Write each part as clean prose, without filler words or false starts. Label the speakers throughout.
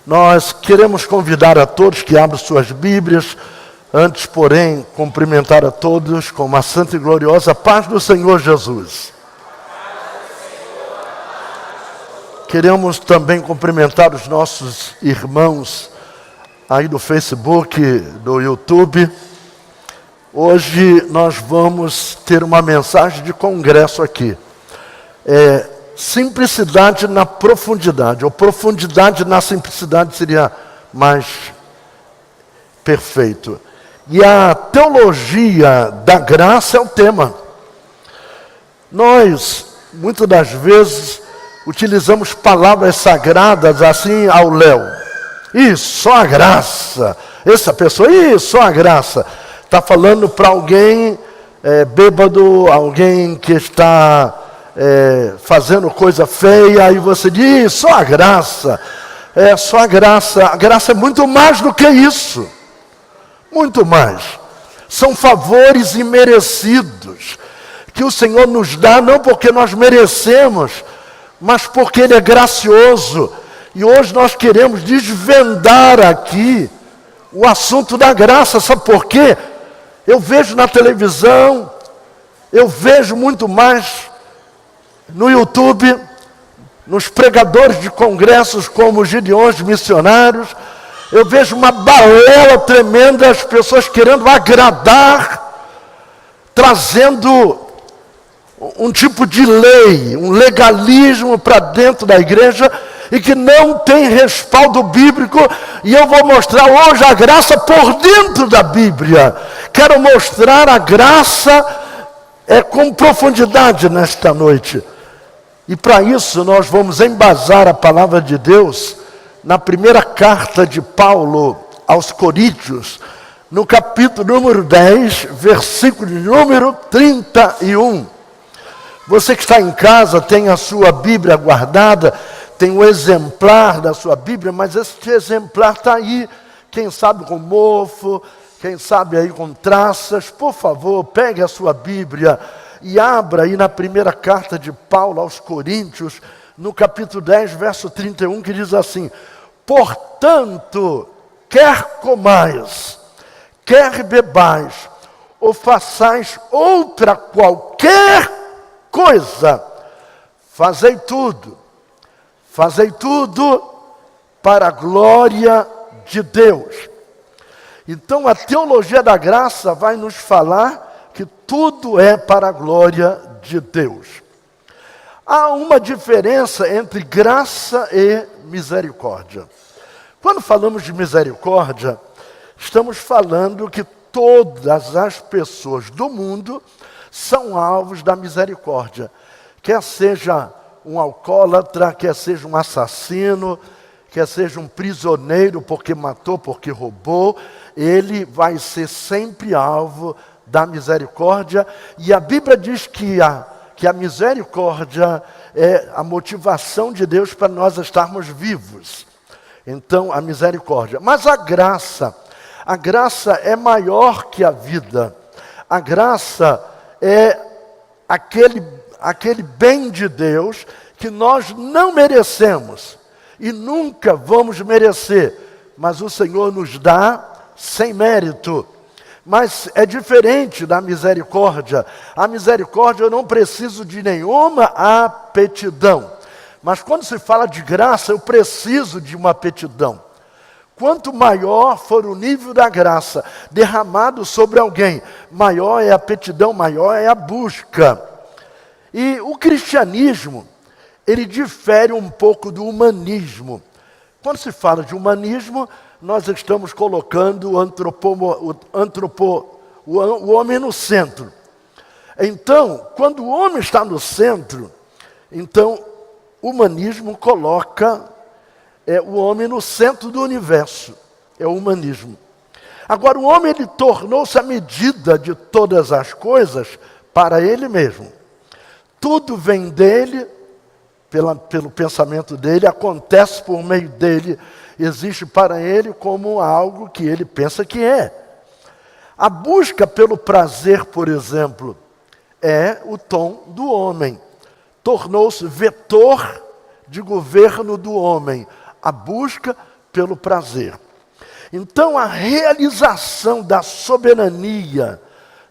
Speaker 1: Nós queremos convidar a todos que abram suas Bíblias. Antes, porém, cumprimentar a todos com uma santa e gloriosa paz do Senhor Jesus. Queremos também cumprimentar os nossos irmãos aí do Facebook, do YouTube. Hoje nós vamos ter uma mensagem de congresso aqui. Simplicidade na profundidade, ou profundidade na simplicidade seria mais perfeito. E a teologia da graça é o tema. Nós, muitas das vezes, utilizamos palavras sagradas assim ao léu. Isso, só a graça. Essa pessoa, isso, só a graça. Está falando para alguém bêbado, alguém que está fazendo coisa feia, e você diz, só a graça. Só a graça. A graça é muito mais do que isso. Muito mais. São favores imerecidos que o Senhor nos dá, não porque nós merecemos, mas porque Ele é gracioso. E hoje nós queremos desvendar aqui o assunto da graça. Sabe por quê? Eu vejo na televisão, eu vejo muito mais no YouTube, nos pregadores de congressos como os Gideões missionários. Eu vejo uma balela tremenda, as pessoas querendo agradar, trazendo um tipo de lei, um legalismo para dentro da igreja e que não tem respaldo bíblico. E eu vou mostrar hoje a graça por dentro da Bíblia. Quero mostrar a graça com profundidade nesta noite. E para isso nós vamos embasar a palavra de Deus na primeira carta de Paulo aos Coríntios, no capítulo número 10, versículo de número 31. Você que está em casa, tem a sua Bíblia guardada, tem um exemplar da sua Bíblia, mas este exemplar está aí, quem sabe com mofo, quem sabe aí com traças. Por favor, pegue a sua Bíblia e abra aí na primeira carta de Paulo aos Coríntios, no capítulo 10, verso 31, que diz assim: portanto, quer comais, quer bebais, ou façais outra qualquer coisa, fazei tudo para a glória de Deus. Então a teologia da graça vai nos falar que tudo é para a glória de Deus. Há uma diferença entre graça e misericórdia. Quando falamos de misericórdia, estamos falando que todas as pessoas do mundo são alvos da misericórdia. Quer seja um alcoólatra, quer seja um assassino, quer seja um prisioneiro porque matou, porque roubou, ele vai ser sempre alvo da misericórdia. E a Bíblia diz que a misericórdia é a motivação de Deus para nós estarmos vivos. Então, a misericórdia. Mas a graça é maior que a vida. A graça é aquele bem de Deus que nós não merecemos e nunca vamos merecer, mas o Senhor nos dá sem mérito. Mas é diferente da misericórdia. A misericórdia eu não preciso de nenhuma aptidão. Mas quando se fala de graça, eu preciso de uma aptidão. Quanto maior for o nível da graça derramado sobre alguém, maior é a aptidão, maior é a busca. E o cristianismo, ele difere um pouco do humanismo. Quando se fala de humanismo, nós estamos colocando o homem no centro. Então, quando o homem está no centro, então o humanismo coloca o homem no centro do universo. É o humanismo. Agora, o homem ele tornou-se a medida de todas as coisas para ele mesmo. Tudo vem dele, pelo pensamento dele, acontece por meio dele, existe para ele como algo que ele pensa que é. A busca pelo prazer, por exemplo, é o tom do homem. Tornou-se vetor de governo do homem. A busca pelo prazer. Então a realização da soberania,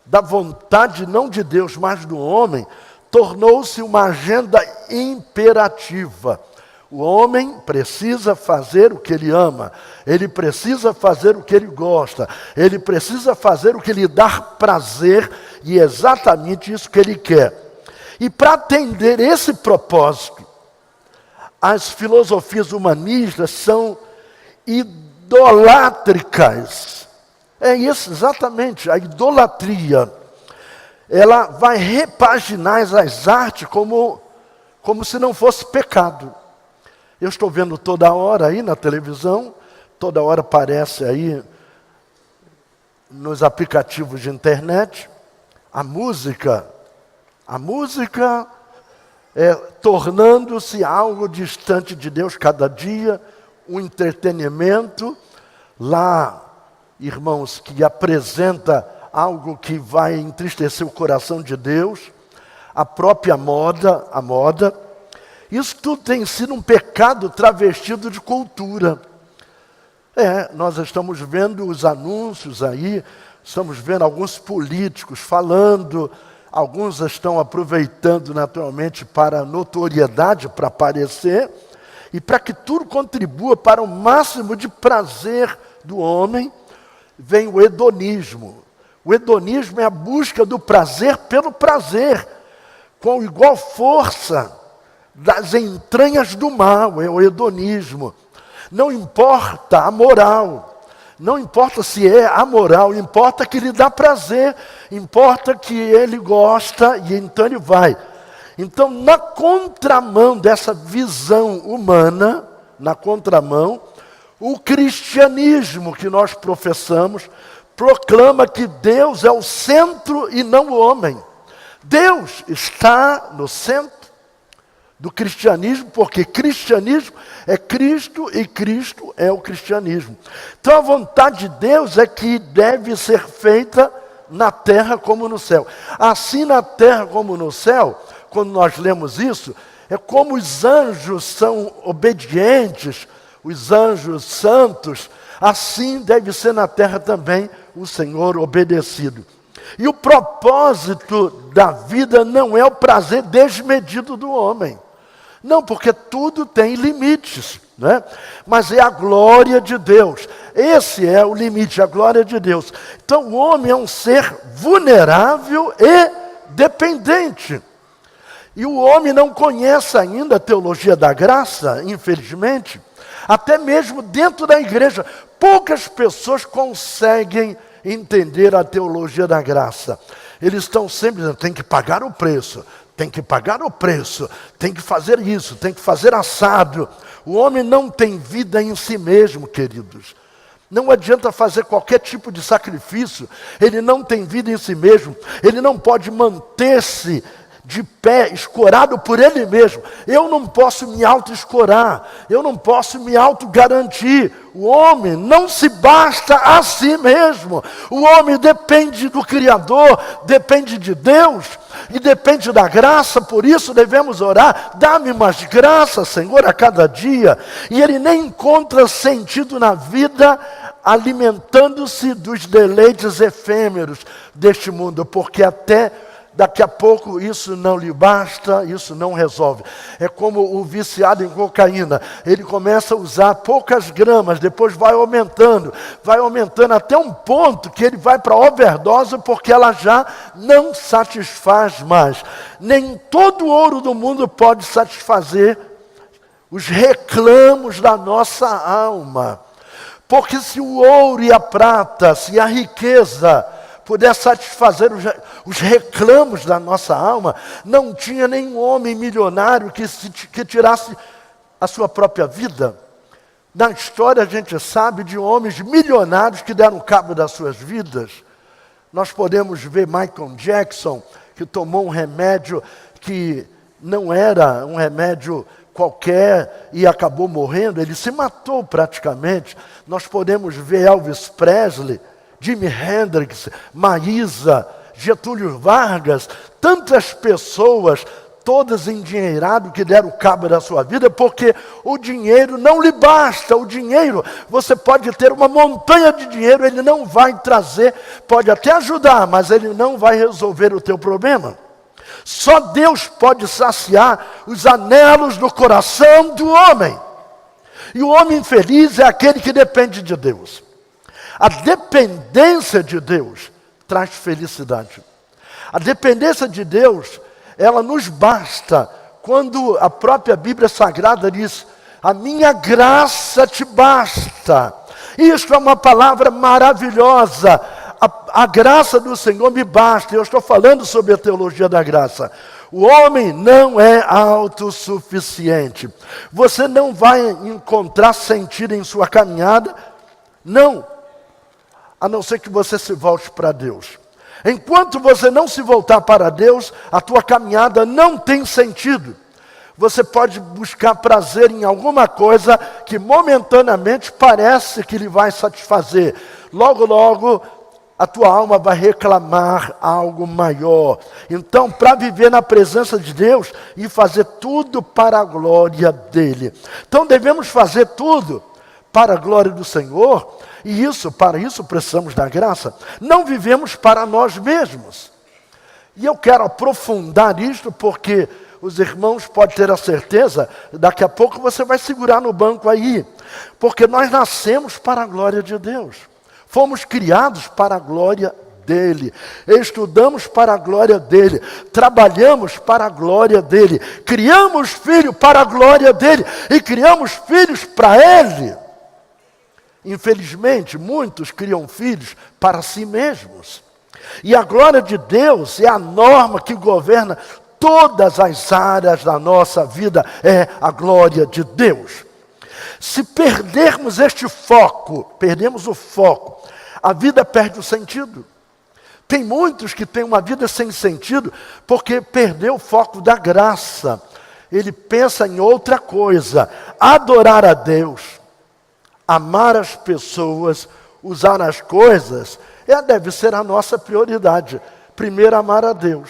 Speaker 1: da vontade não de Deus, mas do homem, tornou-se uma agenda imperativa. O homem precisa fazer o que ele ama, ele precisa fazer o que ele gosta, ele precisa fazer o que lhe dá prazer, e é exatamente isso que ele quer. E para atender esse propósito, as filosofias humanistas são idolátricas. É isso exatamente, a idolatria. Ela vai repaginar as artes como se não fosse pecado. Eu estou vendo toda hora aí na televisão, toda hora aparece aí nos aplicativos de internet, a música tornando-se algo distante de Deus cada dia, um entretenimento. Lá, irmãos, que apresenta algo que vai entristecer o coração de Deus, a própria moda, isso tudo tem sido um pecado travestido de cultura. Nós estamos vendo os anúncios aí, estamos vendo alguns políticos falando, alguns estão aproveitando naturalmente para notoriedade, para aparecer, e para que tudo contribua para o máximo de prazer do homem, vem o hedonismo. O hedonismo é a busca do prazer pelo prazer, com igual força das entranhas do mal, é o hedonismo. Não importa a moral, não importa se é amoral, importa que lhe dá prazer, importa que ele gosta e então ele vai. Então, na contramão dessa visão humana, o cristianismo que nós professamos proclama que Deus é o centro e não o homem. Deus está no centro do cristianismo, porque cristianismo é Cristo e Cristo é o cristianismo. Então a vontade de Deus é que deve ser feita na terra como no céu. Assim na terra como no céu, quando nós lemos isso, é como os anjos são obedientes, os anjos santos, assim deve ser na terra também o Senhor obedecido. E o propósito da vida não é o prazer desmedido do homem. Não, porque tudo tem limites, né? Mas é a glória de Deus. Esse é o limite, a glória de Deus. Então o homem é um ser vulnerável e dependente. E o homem não conhece ainda a teologia da graça, infelizmente. Até mesmo dentro da igreja, poucas pessoas conseguem entender a teologia da graça. Eles estão sempre dizendo, tem que pagar o preço, tem que pagar o preço, tem que fazer isso, tem que fazer assado. O homem não tem vida em si mesmo, queridos. Não adianta fazer qualquer tipo de sacrifício, ele não tem vida em si mesmo, ele não pode manter-se de pé, escorado por ele mesmo. Eu não posso me auto-escorar, eu não posso me auto-garantir. O homem não se basta a si mesmo. O homem depende do Criador, depende de Deus e depende da graça. Por isso devemos orar, dá-me mais graça, Senhor, a cada dia. E ele nem encontra sentido na vida alimentando-se dos deleites efêmeros deste mundo, porque até daqui a pouco isso não lhe basta, isso não resolve. É como o viciado em cocaína. Ele começa a usar poucas gramas, depois vai aumentando até um ponto que ele vai para a overdose, porque ela já não satisfaz mais. Nem todo o ouro do mundo pode satisfazer os reclamos da nossa alma. Porque se o ouro e a prata, se a riqueza puder satisfazer os reclamos da nossa alma, não tinha nenhum homem milionário que tirasse a sua própria vida. Na história a gente sabe de homens milionários que deram cabo das suas vidas. Nós podemos ver Michael Jackson, que tomou um remédio que não era um remédio qualquer e acabou morrendo, ele se matou praticamente. Nós podemos ver Elvis Presley, Jimi Hendrix, Maísa, Getúlio Vargas, tantas pessoas, todas endinheirado, que deram cabo da sua vida, porque o dinheiro não lhe basta. O dinheiro, você pode ter uma montanha de dinheiro, ele não vai trazer, pode até ajudar, mas ele não vai resolver o teu problema. Só Deus pode saciar os anelos do coração do homem. E o homem feliz é aquele que depende de Deus. A dependência de Deus traz felicidade. A dependência de Deus, ela nos basta. Quando a própria Bíblia Sagrada diz: a minha graça te basta. Isto é uma palavra maravilhosa. A graça do Senhor me basta. Eu estou falando sobre a teologia da graça. O homem não é autossuficiente. Você não vai encontrar sentido em sua caminhada, não, a não ser que você se volte para Deus. Enquanto você não se voltar para Deus, a tua caminhada não tem sentido. Você pode buscar prazer em alguma coisa que momentaneamente parece que lhe vai satisfazer. Logo, logo, a tua alma vai reclamar algo maior. Então, para viver na presença de Deus e fazer tudo para a glória dEle. Então, devemos fazer tudo para a glória do Senhor. E para isso precisamos da graça. Não vivemos para nós mesmos. E eu quero aprofundar isto porque os irmãos podem ter a certeza, daqui a pouco você vai segurar no banco aí. Porque nós nascemos para a glória de Deus. Fomos criados para a glória dEle. Estudamos para a glória dEle. Trabalhamos para a glória dEle. Criamos filhos para a glória dEle. E criamos filhos para Ele. Infelizmente, muitos criam filhos para si mesmos. E a glória de Deus é a norma que governa todas as áreas da nossa vida. É a glória de Deus. Se perdermos este foco, perdemos o foco, a vida perde o sentido. Tem muitos que têm uma vida sem sentido porque perdeu o foco da graça. Ele pensa em outra coisa. Adorar a Deus, amar as pessoas, usar as coisas, deve ser a nossa prioridade. Primeiro, amar a Deus.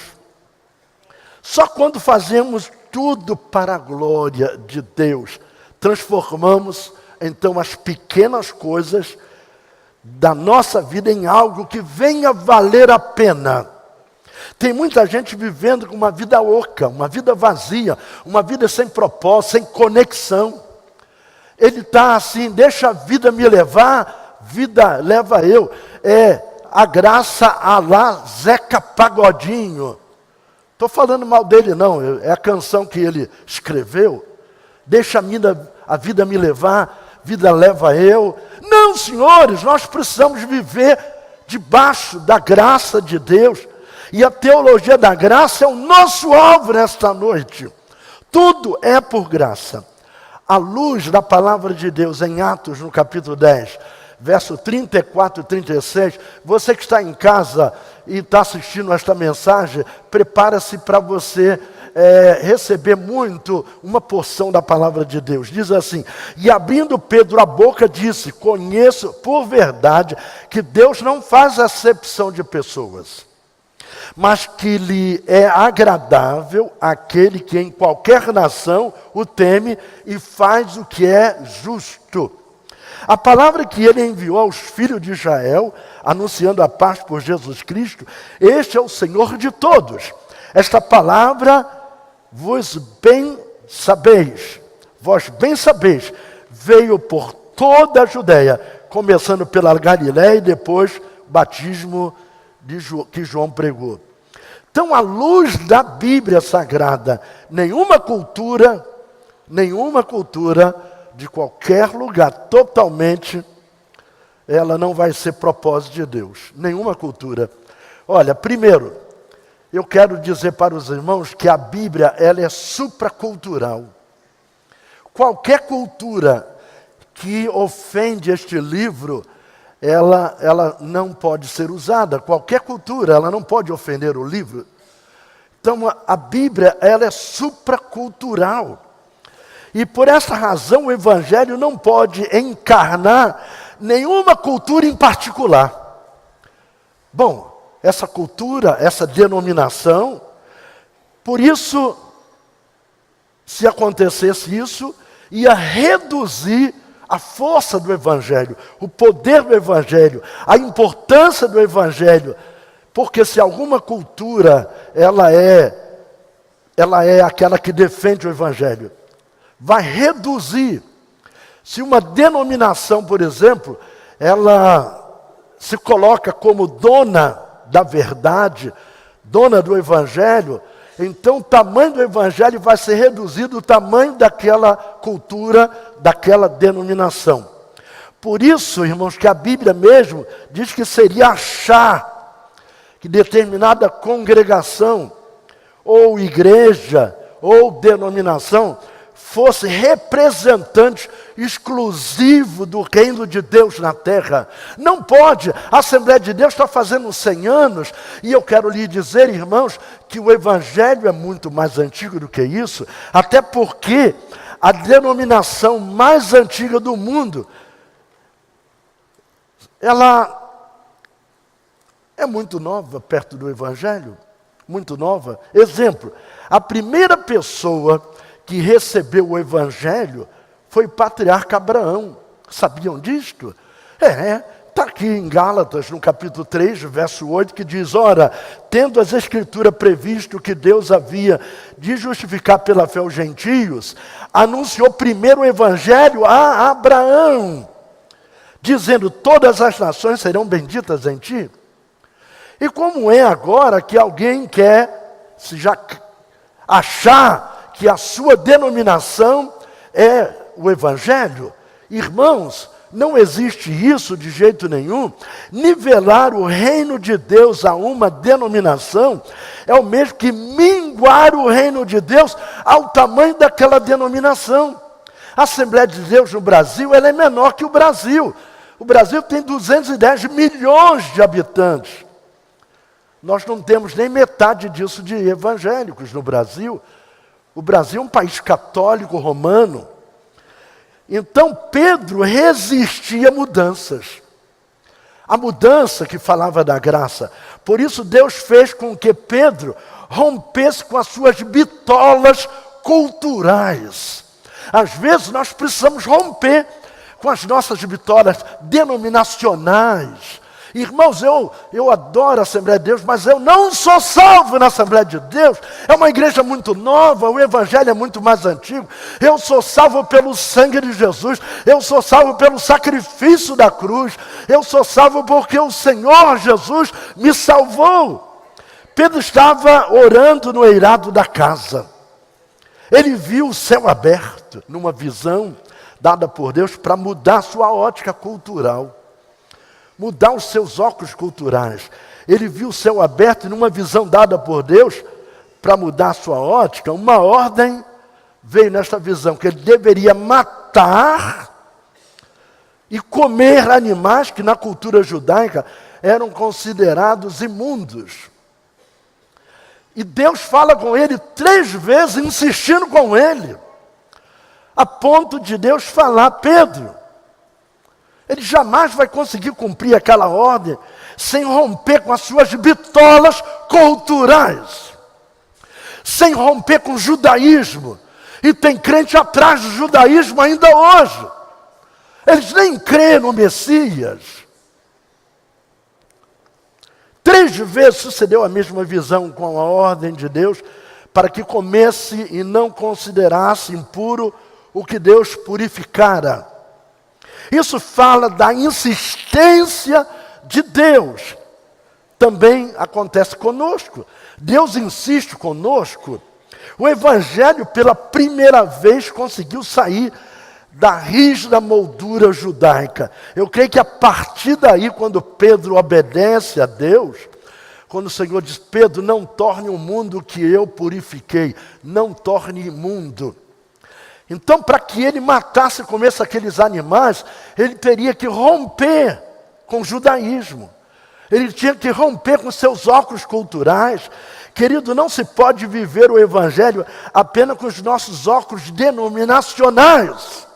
Speaker 1: Só quando fazemos tudo para a glória de Deus, transformamos então as pequenas coisas da nossa vida em algo que venha valer a pena. Tem muita gente vivendo com uma vida oca, uma vida vazia, uma vida sem propósito, sem conexão. Ele está assim: deixa a vida me levar, vida leva eu. É a graça a lá Zeca Pagodinho. Estou falando mal dele não, é a canção que ele escreveu. Deixa a vida me levar, vida leva eu. Não, senhores, nós precisamos viver debaixo da graça de Deus. E a teologia da graça é o nosso alvo nesta noite. Tudo é por graça. À luz da palavra de Deus em Atos, no capítulo 10, verso 34 e 36, você que está em casa e está assistindo esta mensagem, prepara-se para você receber muito uma porção da palavra de Deus. Diz assim: e abrindo Pedro a boca disse: conheço por verdade que Deus não faz acepção de pessoas, mas que lhe é agradável aquele que em qualquer nação o teme e faz o que é justo. A palavra que ele enviou aos filhos de Israel, anunciando a paz por Jesus Cristo, este é o Senhor de todos. Esta palavra vós bem sabeis, veio por toda a Judéia, começando pela Galiléia e depois o batismo que João pregou. Então, à luz da Bíblia Sagrada, nenhuma cultura de qualquer lugar, totalmente, ela não vai ser propósito de Deus. Nenhuma cultura. Olha, primeiro, eu quero dizer para os irmãos que a Bíblia, ela é supracultural. Qualquer cultura que ofende este livro, ela não pode ser usada. Qualquer cultura, ela não pode ofender o livro. Então, a Bíblia, ela é supracultural. E por essa razão, o Evangelho não pode encarnar nenhuma cultura em particular. Bom, essa cultura, essa denominação, por isso se acontecesse isso, ia reduzir a força do Evangelho, o poder do Evangelho, a importância do Evangelho. Porque se alguma cultura, ela é aquela que defende o Evangelho, vai reduzir. Se uma denominação, por exemplo, ela se coloca como dona da verdade, dona do Evangelho, então o tamanho do Evangelho vai ser reduzido ao tamanho daquela cultura, daquela denominação. Por isso, irmãos, que a Bíblia mesmo diz que seria achar que determinada congregação, ou igreja, ou denominação, fosse representante exclusivo do reino de Deus na terra. Não pode. A Assembleia de Deus está fazendo 100 anos, e eu quero lhe dizer, irmãos, que o Evangelho é muito mais antigo do que isso, até porque a denominação mais antiga do mundo, ela é muito nova perto do Evangelho, muito nova. Exemplo, a primeira pessoa que recebeu o Evangelho foi o patriarca Abraão. Sabiam disto? Está aqui em Gálatas, no capítulo 3, verso 8, que diz: ora, tendo as Escrituras previsto que Deus havia de justificar pela fé os gentios, anunciou primeiro o Evangelho a Abraão, dizendo: todas as nações serão benditas em ti. E como é agora que alguém quer se já achar que a sua denominação é o Evangelho? Irmãos, não existe isso de jeito nenhum. Nivelar o reino de Deus a uma denominação é o mesmo que minguar o reino de Deus ao tamanho daquela denominação. A Assembleia de Deus no Brasil, ela é menor que o Brasil. O Brasil tem 210 milhões de habitantes. Nós não temos nem metade disso de evangélicos no Brasil. O Brasil é um país católico romano. Então Pedro resistia a mudanças. A mudança que falava da graça. Por isso Deus fez com que Pedro rompesse com as suas bitolas culturais. Às vezes nós precisamos romper com as nossas bitolas denominacionais. Irmãos, eu adoro a Assembleia de Deus, mas eu não sou salvo na Assembleia de Deus. É uma igreja muito nova, o Evangelho é muito mais antigo. Eu sou salvo pelo sangue de Jesus. Eu sou salvo pelo sacrifício da cruz. Eu sou salvo porque o Senhor Jesus me salvou. Pedro estava orando no eirado da casa. Ele viu o céu aberto, numa visão dada por Deus para mudar sua ótica cultural. Mudar os seus óculos culturais. Ele viu o céu aberto e numa visão dada por Deus, para mudar a sua ótica, uma ordem veio nesta visão, que ele deveria matar e comer animais que na cultura judaica eram considerados imundos. E Deus fala com ele 3 vezes, insistindo com ele, a ponto de Deus falar: Pedro, ele jamais vai conseguir cumprir aquela ordem sem romper com as suas bitolas culturais, sem romper com o judaísmo. E tem crente atrás do judaísmo ainda hoje. Eles nem creem no Messias. 3 vezes sucedeu a mesma visão com a ordem de Deus, para que comesse e não considerasse impuro o que Deus purificara. Isso fala da insistência de Deus. Também acontece conosco. Deus insiste conosco. O Evangelho, pela primeira vez, conseguiu sair da rígida moldura judaica. Eu creio que a partir daí, quando Pedro obedece a Deus, quando o Senhor diz: Pedro, não torne o mundo que eu purifiquei, não torne imundo. Então, para que ele matasse e comesse aqueles animais, ele teria que romper com o judaísmo. Ele tinha que romper com seus óculos culturais. Querido, não se pode viver o Evangelho apenas com os nossos óculos denominacionais.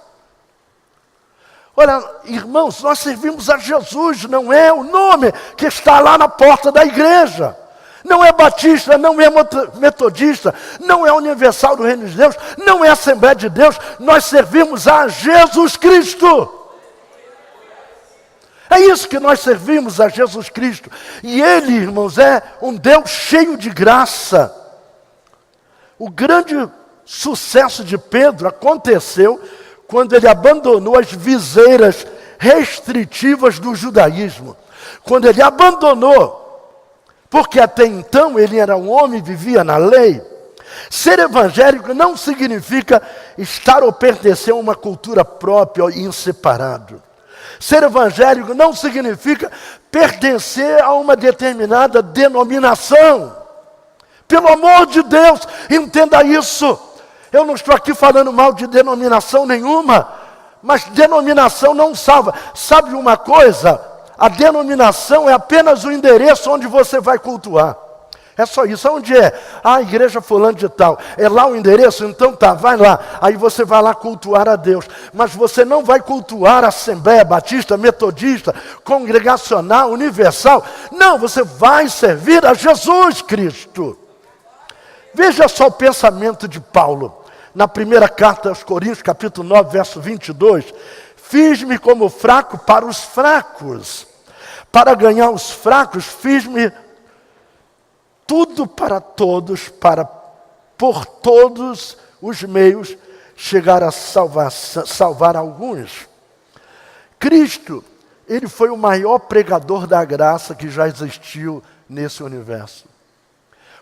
Speaker 1: Olha, irmãos, nós servimos a Jesus, não é o nome que está lá na porta da igreja. Não é batista, não é metodista, não é universal do Reino de Deus, não é Assembleia de Deus. Nós servimos a Jesus Cristo. É isso que nós servimos a Jesus Cristo. E Ele, irmãos, é um Deus cheio de graça. O grande sucesso de Pedro aconteceu quando ele abandonou as viseiras restritivas do judaísmo. Quando ele abandonou, porque até então ele era um homem e vivia na lei. Ser evangélico não significa estar ou pertencer a uma cultura própria e inseparado. Ser evangélico não significa pertencer a uma determinada denominação. Pelo amor de Deus, entenda isso. Eu não estou aqui falando mal de denominação nenhuma, mas denominação não salva. Sabe uma coisa? A denominação é apenas o endereço onde você vai cultuar. É só isso. Onde é? A igreja fulano de tal. É lá o endereço? Então tá, vai lá. Aí você vai lá cultuar a Deus. Mas você não vai cultuar a Assembleia Batista, Metodista, Congregacional, Universal. Não, você vai servir a Jesus Cristo. Veja só o pensamento de Paulo. Na primeira carta aos Coríntios, capítulo 9, verso 22. Fiz-me como fraco para os fracos. Para ganhar os fracos, fiz-me tudo para todos, para por todos os meios chegar a salvar alguns. Cristo, Ele foi o maior pregador da graça que já existiu nesse universo.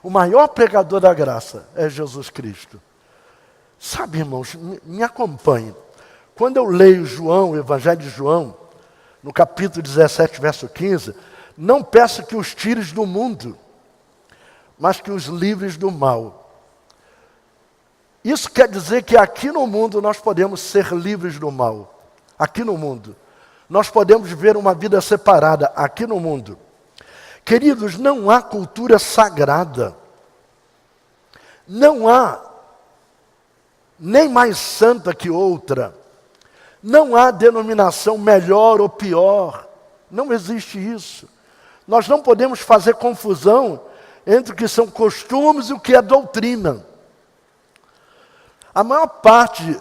Speaker 1: O maior pregador da graça é Jesus Cristo. Sabe, irmãos, me acompanhe. Quando eu leio João, o Evangelho de João, no capítulo 17, verso 15, não peço que os tires do mundo, mas que os livres do mal. Isso quer dizer que aqui no mundo nós podemos ser livres do mal. Aqui no mundo. Nós podemos viver uma vida separada aqui no mundo. Queridos, não há cultura sagrada. Não há nem mais santa que outra. Não há denominação melhor ou pior. Não existe isso. Nós não podemos fazer confusão entre o que são costumes e o que é doutrina. A maior parte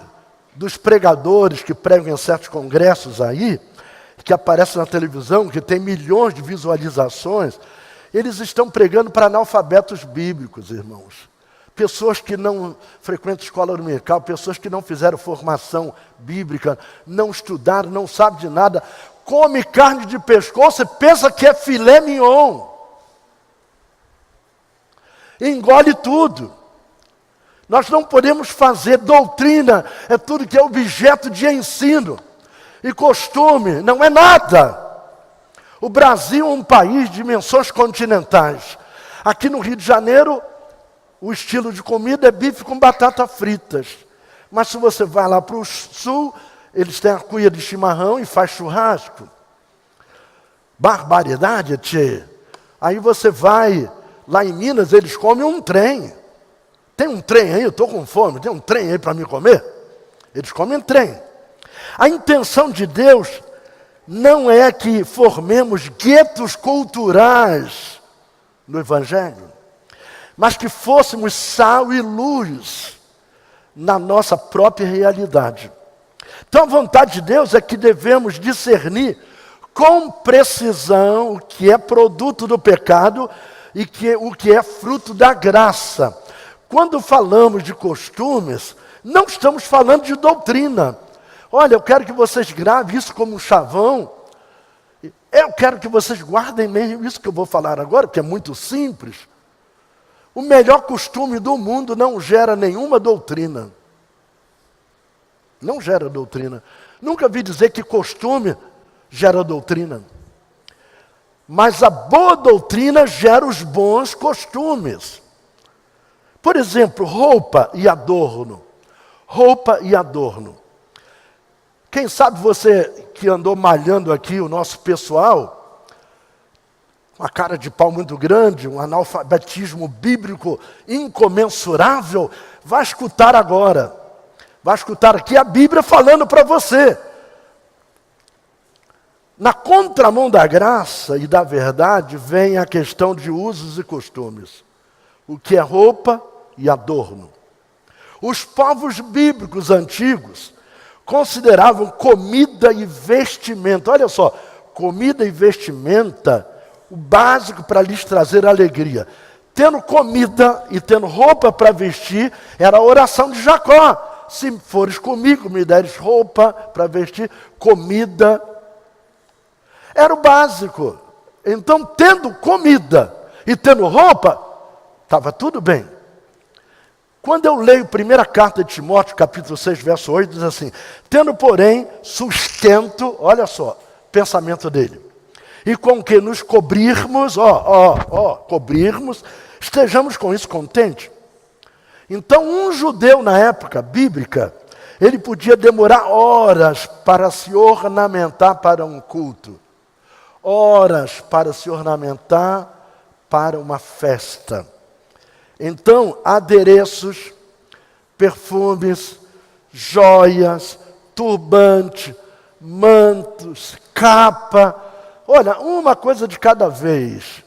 Speaker 1: dos pregadores que pregam em certos congressos aí, que aparecem na televisão, que tem milhões de visualizações, eles estão pregando para analfabetos bíblicos, irmãos. Pessoas que não frequentam escola dominical, pessoas que não fizeram formação bíblica, não estudaram, não sabem de nada, come carne de pescoço e pensa que é filé mignon. Engole tudo. Nós não podemos fazer doutrina, é tudo que é objeto de ensino. E costume não é nada. O Brasil é um país de dimensões continentais. Aqui no Rio de Janeiro, o estilo de comida é bife com batata fritas. Mas se você vai lá para o sul, eles têm a cuia de chimarrão e faz churrasco. Barbaridade, tchê. Aí você vai... Lá em Minas, eles comem um trem. Tem um trem aí? Eu estou com fome. Tem um trem aí para me comer? Eles comem trem. A intenção de Deus não é que formemos guetos culturais no Evangelho, mas que fôssemos sal e luz na nossa própria realidade. Então a vontade de Deus é que devemos discernir com precisão o que é produto do pecado e o que é fruto da graça. Quando falamos de costumes, não estamos falando de doutrina. Olha, eu quero que vocês gravem isso como um chavão. Eu quero que vocês guardem mesmo isso que eu vou falar agora, que é muito simples. O melhor costume do mundo não gera nenhuma doutrina. Não gera doutrina. Nunca vi dizer que costume gera doutrina. Mas a boa doutrina gera os bons costumes. Por exemplo, roupa e adorno. Roupa e adorno. Quem sabe você que andou malhando aqui o nosso pessoal, uma cara de pau muito grande, um analfabetismo bíblico incomensurável, vai escutar agora. Vai escutar aqui a Bíblia falando para você. Na contramão da graça e da verdade vem a questão de usos e costumes. O que é roupa e adorno. Os povos bíblicos antigos consideravam comida e vestimenta. Olha só, comida e vestimenta, o básico para lhes trazer alegria. Tendo comida e tendo roupa para vestir, era a oração de Jacó. Se fores comigo, me deres roupa para vestir, comida. Era o básico. Então, tendo comida e tendo roupa, estava tudo bem. Quando eu leio a primeira carta de Timóteo, capítulo 6, verso 8, diz assim: tendo, porém, sustento, olha só, pensamento dele, e com que nos cobrirmos, cobrirmos, estejamos com isso contentes. Então, um judeu na época bíblica, ele podia demorar horas para se ornamentar para um culto, horas para se ornamentar para uma festa. Então, adereços, perfumes, joias, turbante, mantos, capa. Olha, uma coisa de cada vez.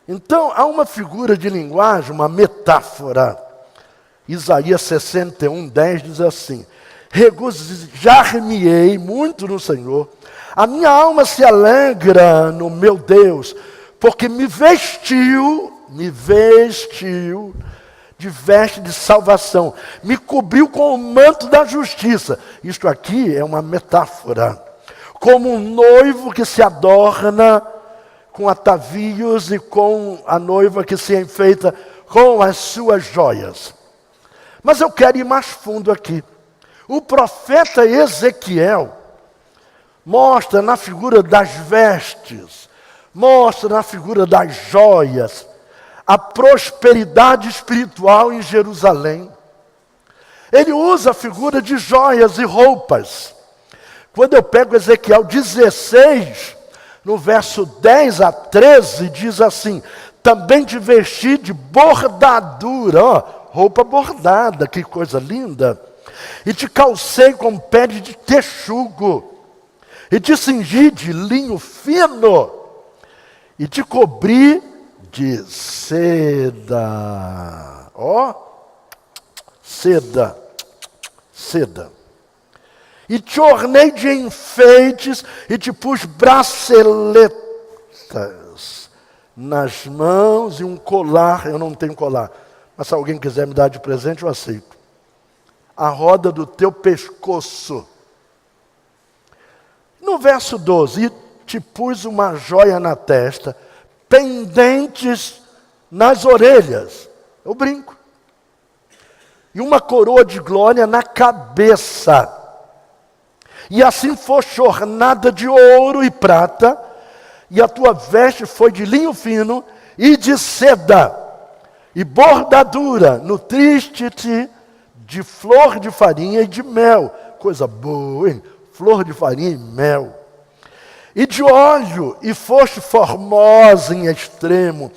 Speaker 1: Então, há uma figura de linguagem, uma metáfora. Isaías 61, 10 diz assim: regozijar-me-ei muito no Senhor, a minha alma se alegra no meu Deus, porque me vestiu de veste de salvação, me cobriu com o manto da justiça. Isto aqui é uma metáfora, como um noivo que se adorna com atavios e com a noiva que se enfeita com as suas joias. Mas eu quero ir mais fundo aqui. O profeta Ezequiel mostra na figura das vestes, mostra na figura das joias, a prosperidade espiritual em Jerusalém. Ele usa a figura de joias e roupas. Quando eu pego Ezequiel 16, no verso 10 a 13, diz assim: também te vesti de bordadura, roupa bordada, que coisa linda, e te calcei com pele de texugo, e te cingi de linho fino, e te cobri de seda. Seda. E te ornei de enfeites e te pus braceletas nas mãos e um colar. Eu não tenho colar, mas se alguém quiser me dar de presente, eu aceito. A roda do teu pescoço. No verso 12, e te pus uma joia na testa, pendentes nas orelhas, eu brinco, e uma coroa de glória na cabeça. E assim foste ornada de ouro e prata, e a tua veste foi de linho fino e de seda, e bordadura, nutriste-te de flor de farinha e de mel. Coisa boa, hein? Flor de farinha e mel. E de óleo, e foste formosa em extremo,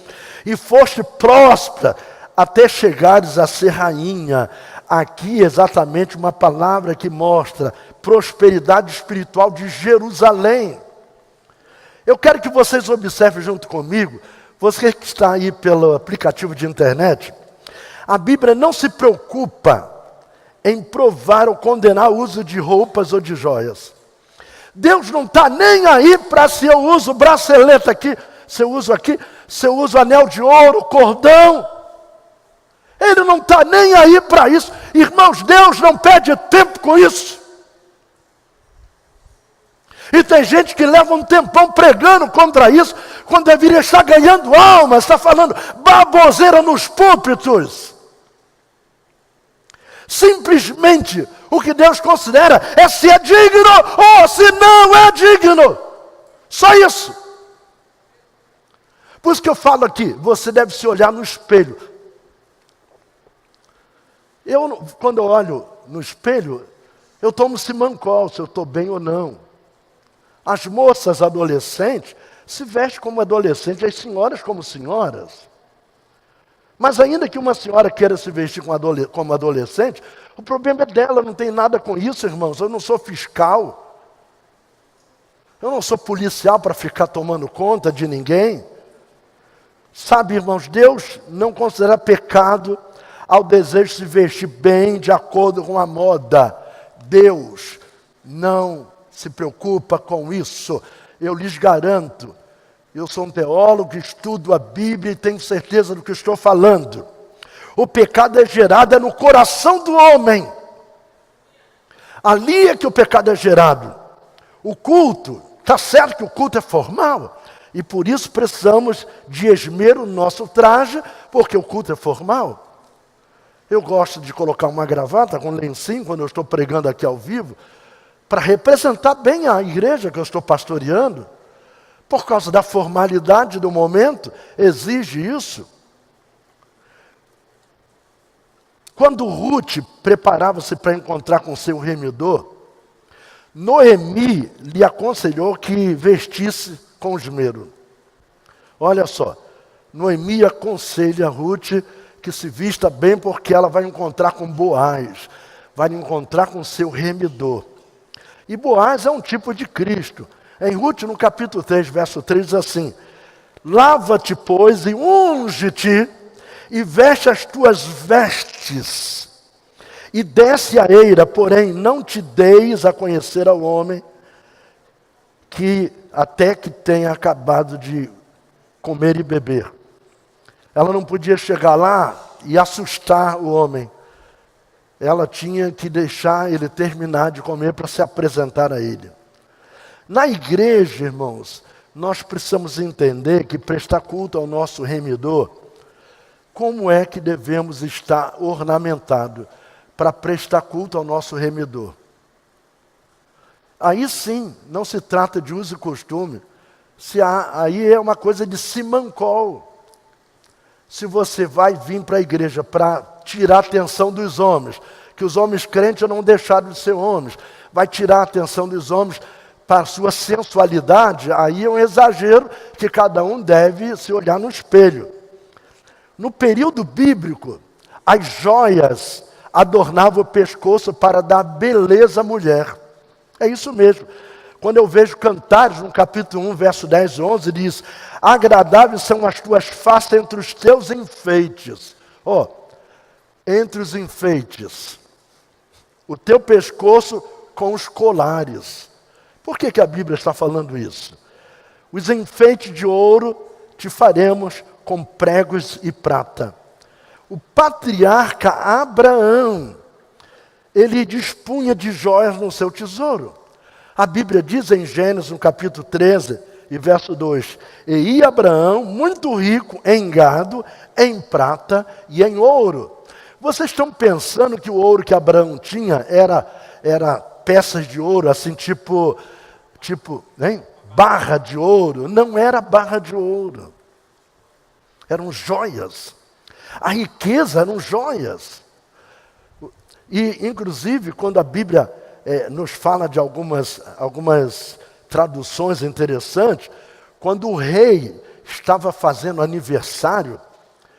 Speaker 1: e foste próspera, até chegares a ser rainha. Aqui exatamente uma palavra que mostra prosperidade espiritual de Jerusalém. Eu quero que vocês observem junto comigo, você que está aí pelo aplicativo de internet, a Bíblia não se preocupa em provar ou condenar o uso de roupas ou de joias. Deus não está nem aí para se eu uso bracelete aqui, se eu uso aqui, se eu uso anel de ouro, cordão. Ele não está nem aí para isso. Irmãos, Deus não perde tempo com isso. E tem gente que leva um tempão pregando contra isso, quando deveria estar ganhando alma, está falando baboseira nos púlpitos. Simplesmente o que Deus considera é se é digno ou se não é digno. Só isso. Por isso que eu falo aqui, você deve se olhar no espelho. Quando eu olho no espelho, eu tomo Simancol, se eu estou bem ou não. As moças adolescentes se vestem como adolescentes, as senhoras como senhoras. Mas ainda que uma senhora queira se vestir como adolescente, o problema é dela, não tem nada com isso, irmãos. Eu não sou fiscal. Eu não sou policial para ficar tomando conta de ninguém. Sabe, irmãos, Deus não considera pecado ao desejo de se vestir bem de acordo com a moda. Deus não se preocupa com isso. Eu lhes garanto, eu sou um teólogo, estudo a Bíblia e tenho certeza do que estou falando. O pecado é gerado no coração do homem. Ali é que o pecado é gerado. O culto, está certo que o culto é formal, e por isso precisamos de esmero no nosso traje, porque o culto é formal. Eu gosto de colocar uma gravata com lencinho quando eu estou pregando aqui ao vivo, para representar bem a igreja que eu estou pastoreando. Por causa da formalidade do momento, exige isso. Quando Ruth preparava-se para encontrar com seu remidor, Noemi lhe aconselhou que vestisse com esmero. Olha só, Noemi aconselha a Ruth que se vista bem porque ela vai encontrar com Boaz, vai encontrar com seu remidor. E Boaz é um tipo de Cristo. Em Ruth, no capítulo 3, verso 3, diz assim: lava-te, pois, e unge-te, e veste as tuas vestes, e desce a eira, porém não te deis a conhecer ao homem, que até que tenha acabado de comer e beber. Ela não podia chegar lá e assustar o homem. Ela tinha que deixar ele terminar de comer para se apresentar a ele. Na igreja, irmãos, nós precisamos entender que prestar culto ao nosso remidor, como é que devemos estar ornamentados para prestar culto ao nosso remidor? Aí sim, não se trata de uso e costume. Aí é uma coisa de simancol. Se você vai vir para a igreja para tirar a atenção dos homens, que os homens crentes não deixaram de ser homens, vai tirar a atenção dos homens para a sua sensualidade, aí é um exagero que cada um deve se olhar no espelho. No período bíblico, as joias adornavam o pescoço para dar beleza à mulher. É isso mesmo. Quando eu vejo Cantares, no capítulo 1, verso 10 e 11, diz: agradáveis são as tuas faces entre os teus enfeites. Entre os enfeites. O teu pescoço com os colares. Por que a Bíblia está falando isso? Os enfeites de ouro te faremos com pregos e prata. O patriarca Abraão, ele dispunha de joias no seu tesouro. A Bíblia diz em Gênesis, no capítulo 13, e verso 2, e ia Abraão muito rico em gado, em prata e em ouro. Vocês estão pensando que o ouro que Abraão tinha era peças de ouro, assim, tipo, barra de ouro? Não era barra de ouro. Eram joias. A riqueza eram joias. E, inclusive, quando a Bíblia nos fala de algumas traduções interessantes, quando o rei estava fazendo aniversário,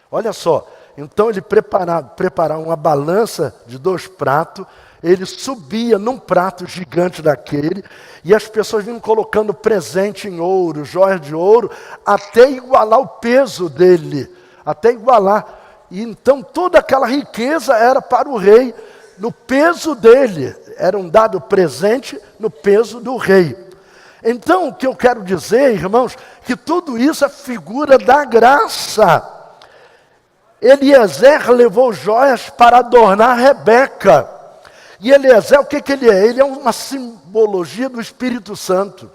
Speaker 1: olha só, então ele preparava uma balança de 2 pratos, ele subia num prato gigante daquele, e as pessoas vinham colocando presente em ouro, joias de ouro, até igualar o peso dele, até igualar. E então toda aquela riqueza era para o rei, no peso dele, era um dado presente no peso do rei. Então o que eu quero dizer, irmãos, que tudo isso é figura da graça. Eliezer levou joias para adornar Rebeca. E Eliezer, o que ele é? Ele é uma simbologia do Espírito Santo.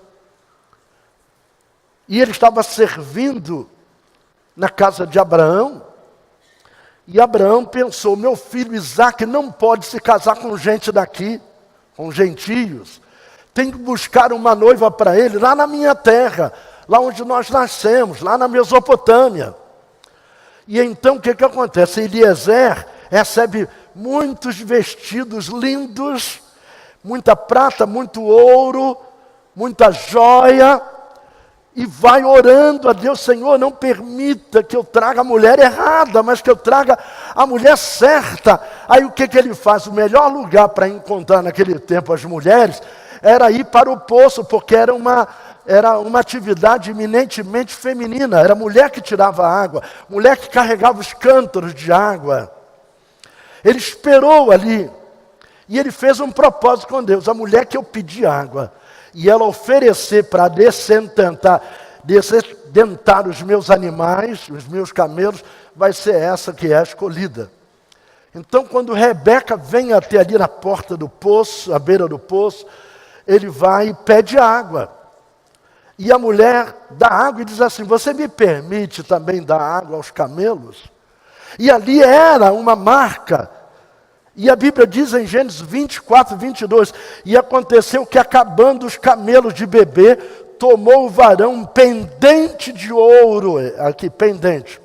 Speaker 1: E ele estava servindo na casa de Abraão. E Abraão pensou: meu filho Isaque não pode se casar com gente daqui, com gentios. Tem que buscar uma noiva para ele lá na minha terra, lá onde nós nascemos, lá na Mesopotâmia. E então o que acontece? Eliezer recebe muitos vestidos lindos, muita prata, muito ouro, muita joia, e vai orando a Deus: Senhor, não permita que eu traga a mulher errada, mas que eu traga a mulher certa. Aí o que ele faz? O melhor lugar para encontrar naquele tempo as mulheres era ir para o poço, porque era uma atividade eminentemente feminina. Era a mulher que tirava a água, mulher que carregava os cântaros de água. Ele esperou ali, e ele fez um propósito com Deus. A mulher que eu pedi água, e ela oferecer para descendentar os meus animais, os meus camelos, vai ser essa que é a escolhida. Então, quando Rebeca vem até ali na porta do poço, à beira do poço, ele vai e pede água. E a mulher dá água e diz assim: você me permite também dar água aos camelos? E ali era uma marca. E a Bíblia diz em Gênesis 24, 22, e aconteceu que, acabando os camelos de beber, tomou o varão um pendente de ouro, aqui, pendente,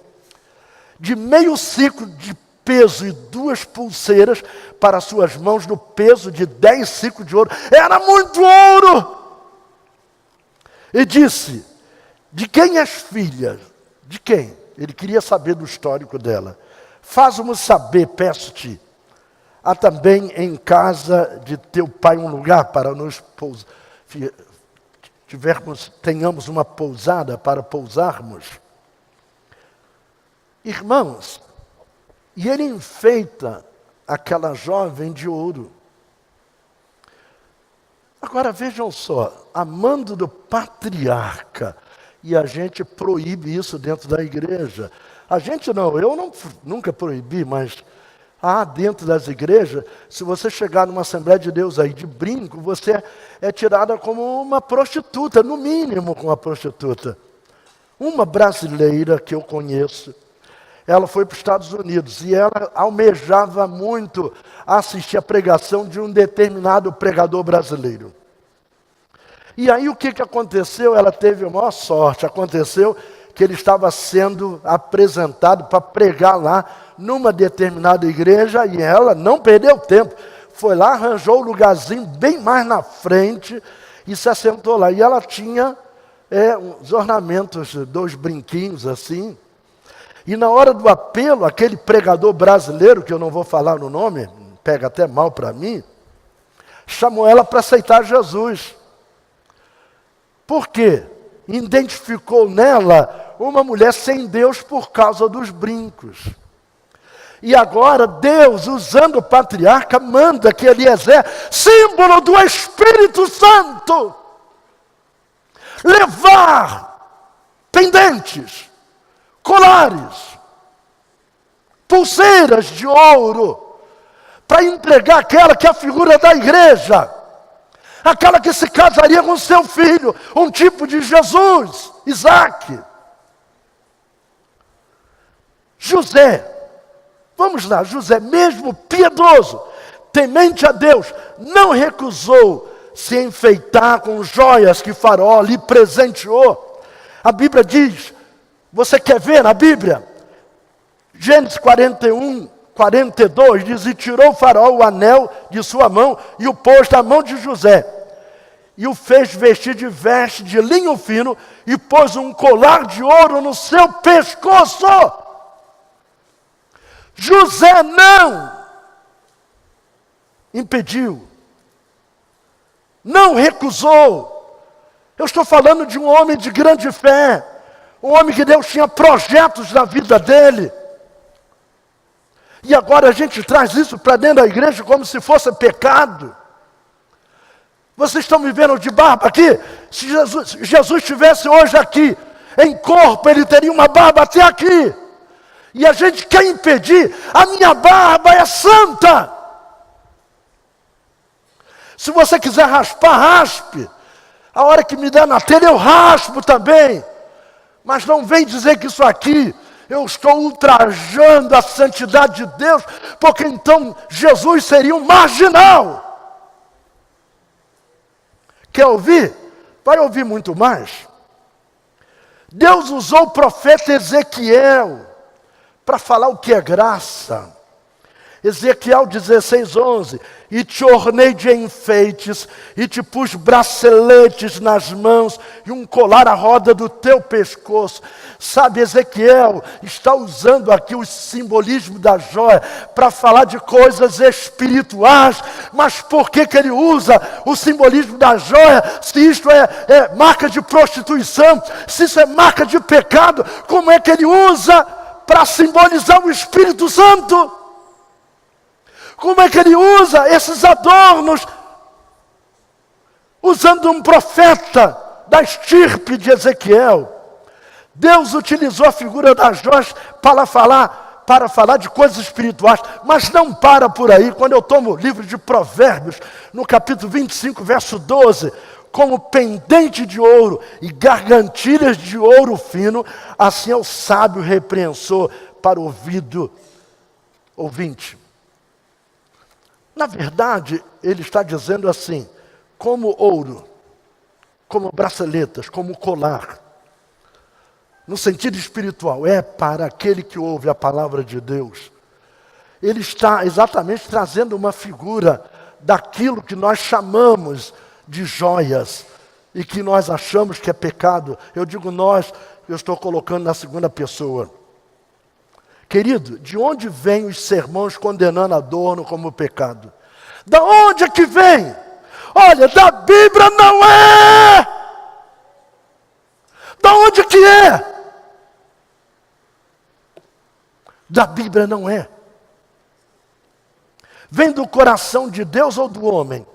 Speaker 1: de meio ciclo de peso e 2 pulseiras para suas mãos, no peso de 10 ciclos de ouro. Era muito ouro! E disse: de quem és filha? De quem? Ele queria saber do histórico dela. Faz-me saber, peço-te. Há também em casa de teu pai um lugar para nos tenhamos uma pousada para pousarmos? Irmãos, e ele enfeita aquela jovem de ouro. Agora vejam só, amando do patriarca, e a gente proíbe isso dentro da igreja. A gente não, nunca proibi, mas há dentro das igrejas, se você chegar numa Assembleia de Deus aí de brinco, você é tirada como uma prostituta, no mínimo como uma prostituta. Uma brasileira que eu conheço, ela foi para os Estados Unidos e ela almejava muito assistir a pregação de um determinado pregador brasileiro. E aí o que aconteceu? Ela teve a maior sorte. Aconteceu que ele estava sendo apresentado para pregar lá numa determinada igreja e ela não perdeu tempo. Foi lá, arranjou um lugarzinho bem mais na frente e se assentou lá. E ela tinha uns ornamentos, 2 brinquinhos assim. E na hora do apelo, aquele pregador brasileiro, que eu não vou falar no nome, pega até mal para mim, chamou ela para aceitar Jesus. Por quê? Identificou nela uma mulher sem Deus por causa dos brincos. E agora Deus, usando o patriarca, manda que Eliezer, símbolo do Espírito Santo, levar pendentes, colares, pulseiras de ouro, para entregar aquela que é a figura da igreja, aquela que se casaria com seu filho, um tipo de Jesus, Isaac. José, vamos lá, José, mesmo piedoso, temente a Deus, não recusou se enfeitar com joias que Faraó lhe presenteou. A Bíblia diz, você quer ver na Bíblia? Gênesis 41, 42, diz, e tirou o Faraó o anel de sua mão e o pôs na mão de José. E o fez vestir de veste de linho fino e pôs um colar de ouro no seu pescoço. José não impediu, não recusou. Eu estou falando de um homem de grande fé, um homem que Deus tinha projetos na vida dele. E agora a gente traz isso para dentro da igreja como se fosse pecado. Vocês estão me vendo de barba aqui? Se Jesus estivesse hoje aqui, em corpo, ele teria uma barba até aqui. E a gente quer impedir, a minha barba é santa. Se você quiser raspar, raspe. A hora que me der na telha, eu raspo também. Mas não vem dizer que isso aqui, eu estou ultrajando a santidade de Deus, porque então Jesus seria um marginal. Quer ouvir? Vai ouvir muito mais. Deus usou o profeta Ezequiel para falar o que é graça. Ezequiel 16:11, e te ornei de enfeites, e te pus braceletes nas mãos, e um colar à roda do teu pescoço. Sabe, Ezequiel está usando aqui o simbolismo da joia para falar de coisas espirituais. Mas por que ele usa o simbolismo da joia? Se isto é marca de prostituição, se isso é marca de pecado, como é que ele usa para simbolizar o Espírito Santo? Como é que ele usa esses adornos? Usando um profeta da estirpe de Ezequiel. Deus utilizou a figura das joias para falar de coisas espirituais, mas não para por aí. Quando eu tomo o livro de Provérbios, no capítulo 25, verso 12, como pendente de ouro e gargantilhas de ouro fino, assim é o sábio repreensor para o ouvido ouvinte. Na verdade, ele está dizendo assim, como ouro, como braceletas, como colar. No sentido espiritual, é para aquele que ouve a palavra de Deus. Ele está exatamente trazendo uma figura daquilo que nós chamamos de joias e que nós achamos que é pecado. Eu digo nós, eu estou colocando na segunda pessoa. Querido, de onde vêm os sermões condenando adorno como pecado? Da onde é que vem? Olha, da Bíblia não é! Da onde que é? Da Bíblia não é. Vem do coração de Deus ou do homem?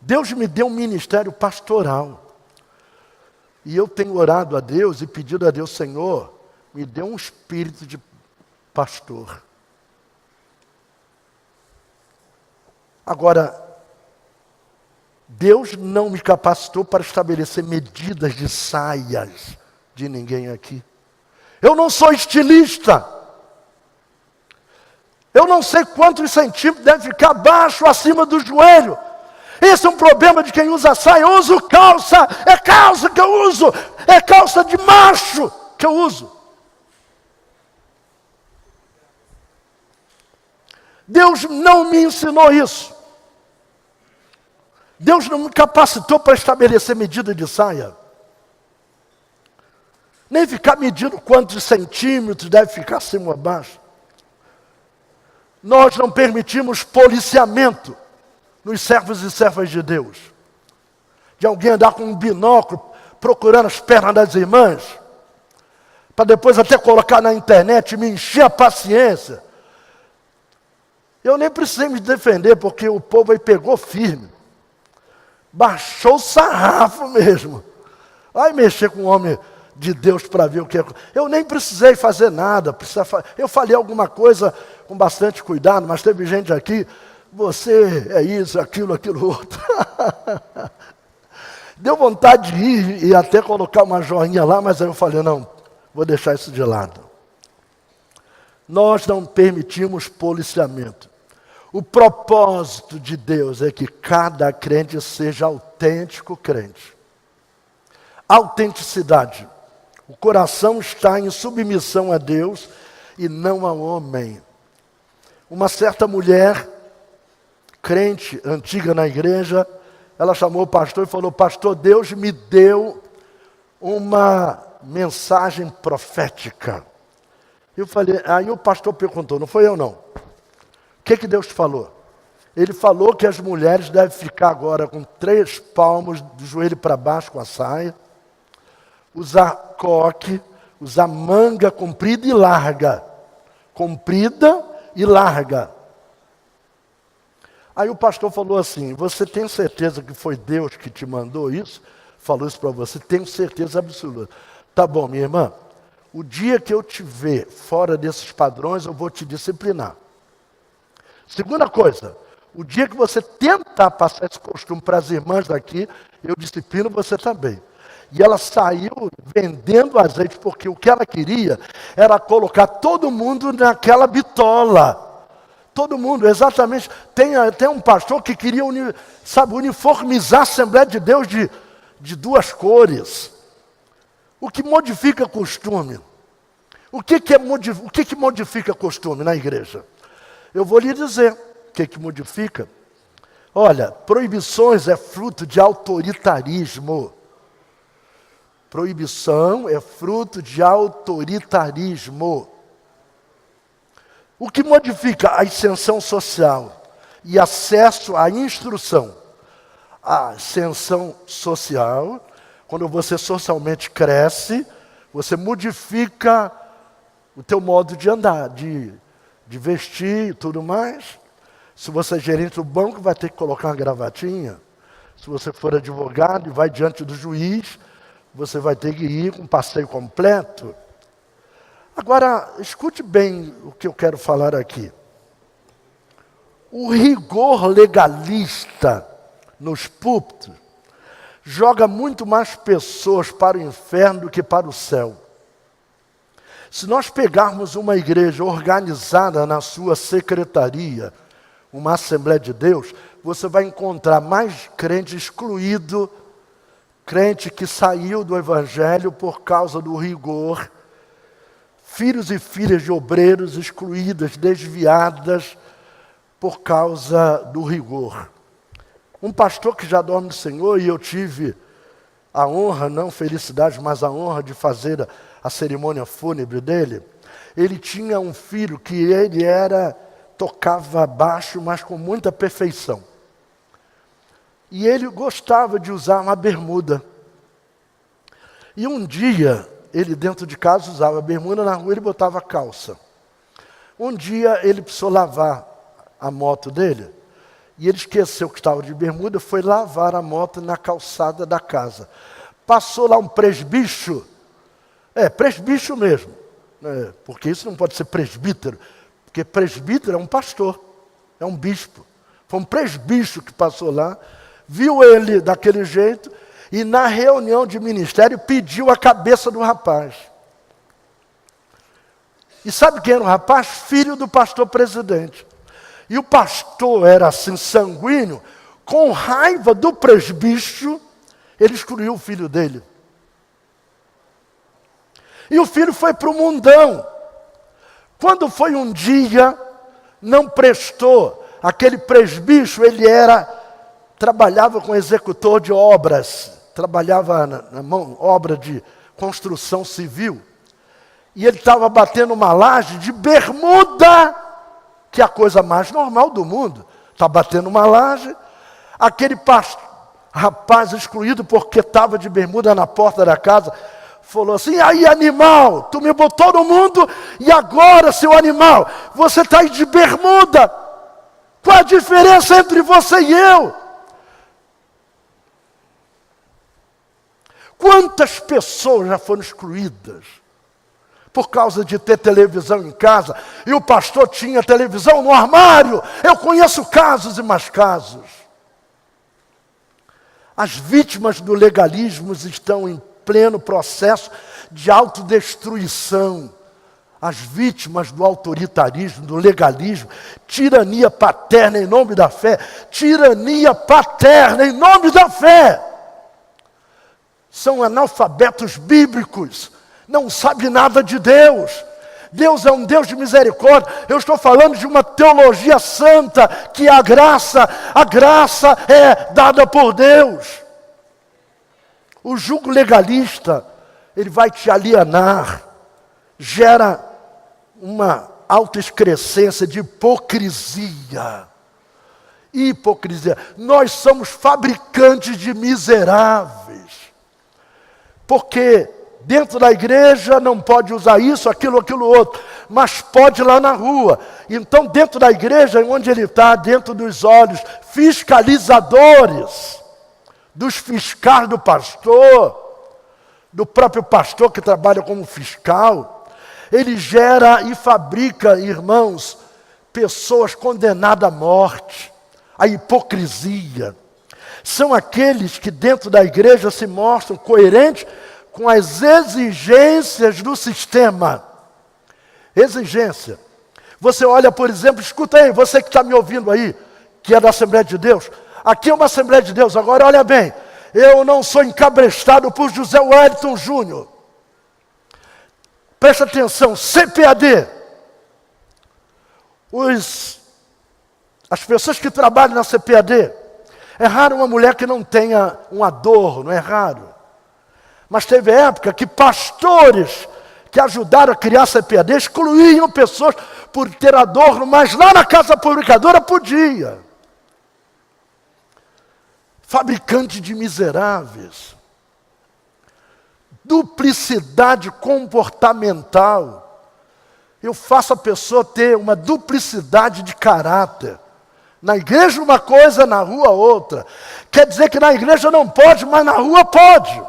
Speaker 1: Deus me deu um ministério pastoral. E eu tenho orado a Deus e pedido a Deus, Senhor, me dê um espírito de pastor. Agora, Deus não me capacitou para estabelecer medidas de saias de ninguém aqui. Eu não sou estilista. Eu não sei quantos centímetros deve ficar abaixo, acima do joelho. Esse é um problema de quem usa saia. Eu uso calça, é calça que eu uso, é calça de macho que eu uso. Deus não me ensinou isso. Deus não me capacitou para estabelecer medida de saia. Nem ficar medindo quantos centímetros deve ficar acima ou abaixo. Nós não permitimos policiamento nos servos e servas de Deus. De alguém andar com um binóculo procurando as pernas das irmãs, para depois até colocar na internet e me encher a paciência. Eu nem precisei me defender, porque o povo aí pegou firme. Baixou o sarrafo mesmo. Vai mexer com o homem de Deus para ver o que é. Eu nem precisei fazer nada. Eu falei alguma coisa com bastante cuidado, mas teve gente aqui, você é isso, aquilo outro. Deu vontade de ir e até colocar uma joinha lá, mas aí eu falei, não, vou deixar isso de lado. Nós não permitimos policiamento. O propósito de Deus é que cada crente seja autêntico crente. Autenticidade. O coração está em submissão a Deus e não ao homem. Uma certa mulher, crente, antiga na igreja, ela chamou o pastor e falou, pastor, Deus me deu uma mensagem profética. Eu falei, aí o pastor perguntou, não foi eu não. O que Deus te falou? Ele falou que as mulheres devem ficar agora com 3 palmos do joelho para baixo com a saia, usar coque, usar manga comprida e larga. Comprida e larga. Aí o pastor falou assim, você tem certeza que foi Deus que te mandou isso? Falou isso para você, tenho certeza absoluta. Tá bom, minha irmã, o dia que eu te ver fora desses padrões, eu vou te disciplinar. Segunda coisa, o dia que você tentar passar esse costume para as irmãs daqui, eu disciplino você também. E ela saiu vendendo azeite, porque o que ela queria era colocar todo mundo naquela bitola. Todo mundo, exatamente. Tem um pastor que queria uniformizar a Assembleia de Deus de 2 cores. O que modifica costume? O que modifica costume na igreja? Eu vou lhe dizer o que modifica. Olha, proibições é fruto de autoritarismo. Proibição é fruto de autoritarismo. O que modifica a ascensão social e acesso à instrução? A ascensão social, quando você socialmente cresce, você modifica o teu modo de andar, de vestir e tudo mais. Se você é gerente do banco, vai ter que colocar uma gravatinha. Se você for advogado e vai diante do juiz, você vai ter que ir com um passeio completo. Agora, escute bem o que eu quero falar aqui. O rigor legalista nos púlpitos joga muito mais pessoas para o inferno do que para o céu. Se nós pegarmos uma igreja organizada na sua secretaria, uma Assembleia de Deus, você vai encontrar mais crente excluído, crente que saiu do Evangelho por causa do rigor, filhos e filhas de obreiros excluídas, desviadas por causa do rigor. Um pastor que já dorme no Senhor, e eu tive a honra, não felicidade, mas a honra de fazer a cerimônia fúnebre dele. Ele tinha um filho que ele tocava baixo, mas com muita perfeição. E ele gostava de usar uma bermuda. E um dia, ele dentro de casa usava bermuda, na rua ele botava calça. Um dia ele precisou lavar a moto dele, e ele esqueceu que estava de bermuda, foi lavar a moto na calçada da casa. Passou lá um presbítero, presbítero mesmo, porque isso não pode ser presbítero, porque presbítero é um pastor, é um bispo. Foi um presbítero que passou lá, viu ele daquele jeito, e na reunião de ministério pediu a cabeça do rapaz. E sabe quem era o rapaz? Filho do pastor presidente. E o pastor era assim sanguíneo, com raiva do presbítero, ele excluiu o filho dele. E o filho foi para o mundão. Quando foi um dia, não prestou. Aquele presbítero, ele trabalhava com executor de obras, trabalhava na mão, obra de construção civil. E ele estava batendo uma laje de bermuda, que é a coisa mais normal do mundo. Está batendo uma laje, aquele rapaz excluído porque estava de bermuda na porta da casa, falou assim: aí animal, tu me botou no mundo e agora, seu animal, você está aí de bermuda. Qual a diferença entre você e eu? Quantas pessoas já foram excluídas por causa de ter televisão em casa, e o pastor tinha televisão no armário? Eu conheço casos e mais casos. As vítimas do legalismo estão em pleno processo de autodestruição. As vítimas do autoritarismo, do legalismo, tirania paterna em nome da fé, tirania paterna em nome da fé. São analfabetos bíblicos, não sabem nada de Deus. Deus é um Deus de misericórdia. Eu estou falando de uma teologia santa, que a graça é dada por Deus. O jugo legalista, ele vai te alienar, gera uma autoexcrescência de hipocrisia. Hipocrisia. Nós somos fabricantes de miseráveis. Porque dentro da igreja não pode usar isso, aquilo outro, mas pode lá na rua. Então dentro da igreja, onde ele está, dentro dos olhos fiscalizadores, dos fiscais do pastor, do próprio pastor que trabalha como fiscal, ele gera e fabrica, irmãos, pessoas condenadas à morte, à hipocrisia. São aqueles que dentro da igreja se mostram coerentes com as exigências do sistema. Exigência. Você olha, por exemplo, escuta aí, você que está me ouvindo aí, que é da Assembleia de Deus. Aqui é uma Assembleia de Deus, agora olha bem. Eu não sou encabrestado por José Wellington Júnior. Presta atenção, CPAD. Os As pessoas que trabalham na CPAD, é raro uma mulher que não tenha um adorno, é raro. Mas teve época que pastores que ajudaram a criar a CPAD excluíam pessoas por ter adorno, mas lá na casa publicadora podia. Fabricante de miseráveis. Duplicidade comportamental. Eu faço a pessoa ter uma duplicidade de caráter. Na igreja uma coisa, na rua outra. Quer dizer que na igreja não pode, mas na rua pode.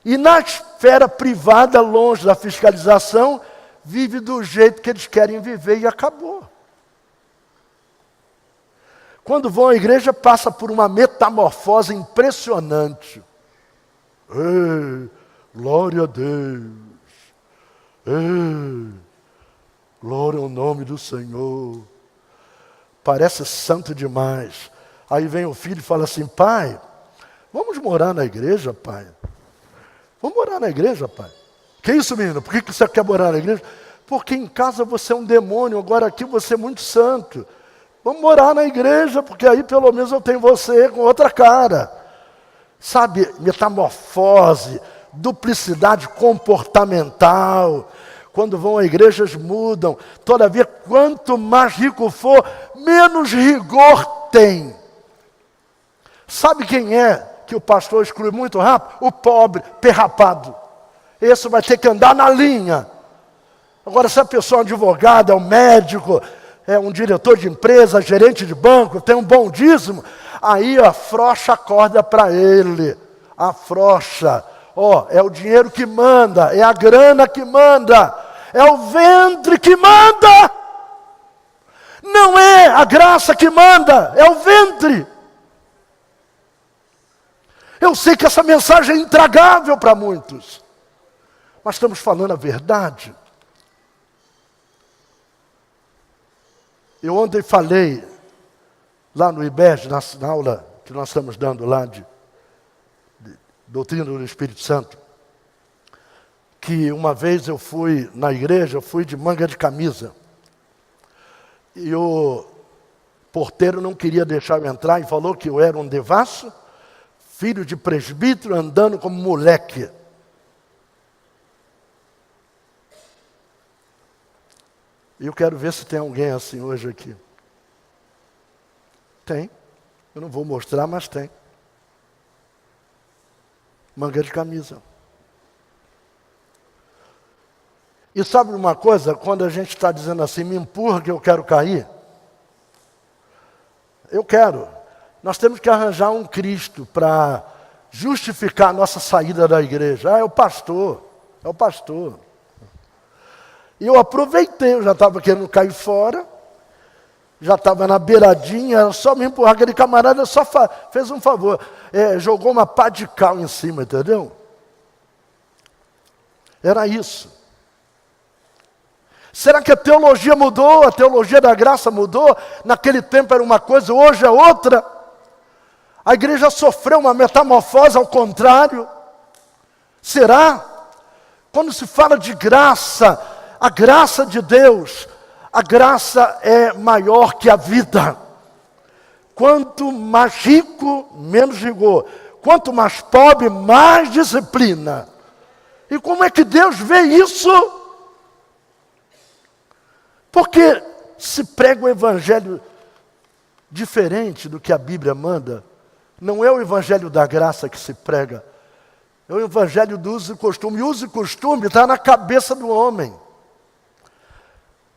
Speaker 1: E na esfera privada, longe da fiscalização, vive do jeito que eles querem viver e acabou. Quando vão à igreja, passa por uma metamorfose impressionante. Ei, glória a Deus. Ei, glória ao nome do Senhor. Parece santo demais. Aí vem o filho e fala assim: pai, vamos morar na igreja, pai? Vamos morar na igreja, pai? Que isso, menino? Por que você quer morar na igreja? Porque em casa você é um demônio, agora aqui você é muito santo. Vamos morar na igreja, porque aí pelo menos eu tenho você com outra cara. Sabe, metamorfose, duplicidade comportamental. Quando vão a igrejas mudam. Todavia, quanto mais rico for, menos rigor tem. Sabe quem é que o pastor exclui muito rápido? O pobre, perrapado. Esse vai ter que andar na linha. Agora, se a pessoa é um advogado, é um médico, é um diretor de empresa, gerente de banco, tem um bom dízimo, aí afrouxa a corda para ele. Afrouxa. É o dinheiro que manda, é a grana que manda, é o ventre que manda. Não é a graça que manda, é o ventre. Eu sei que essa mensagem é intragável para muitos, mas estamos falando a verdade. Eu ontem falei, lá no IBES, na aula que nós estamos dando lá de Doutrina do Espírito Santo, que uma vez eu fui na igreja, eu fui de manga de camisa, e o porteiro não queria deixar eu entrar e falou que eu era um devasso, filho de presbítero, andando como moleque. E eu quero ver se tem alguém assim hoje aqui. Tem. Eu não vou mostrar, mas tem. Manga de camisa. E sabe uma coisa? Quando a gente está dizendo assim, me empurra que eu quero cair. Eu quero. Nós temos que arranjar um Cristo para justificar a nossa saída da igreja. É o pastor. É o pastor. E eu aproveitei, eu já estava querendo cair fora, já estava na beiradinha, era só me empurrar, aquele camarada só fez um favor, jogou uma pá de cal em cima, entendeu? Era isso. Será que a teologia mudou? A teologia da graça mudou? Naquele tempo era uma coisa, hoje é outra. A igreja sofreu uma metamorfose ao contrário. Será? Quando se fala de graça, a graça de Deus, a graça é maior que a vida. Quanto mais rico, menos rigor. Quanto mais pobre, mais disciplina. E como é que Deus vê isso? Porque se prega o evangelho diferente do que a Bíblia manda. Não é o evangelho da graça que se prega. É o evangelho do uso e costume. E uso e costume está na cabeça do homem.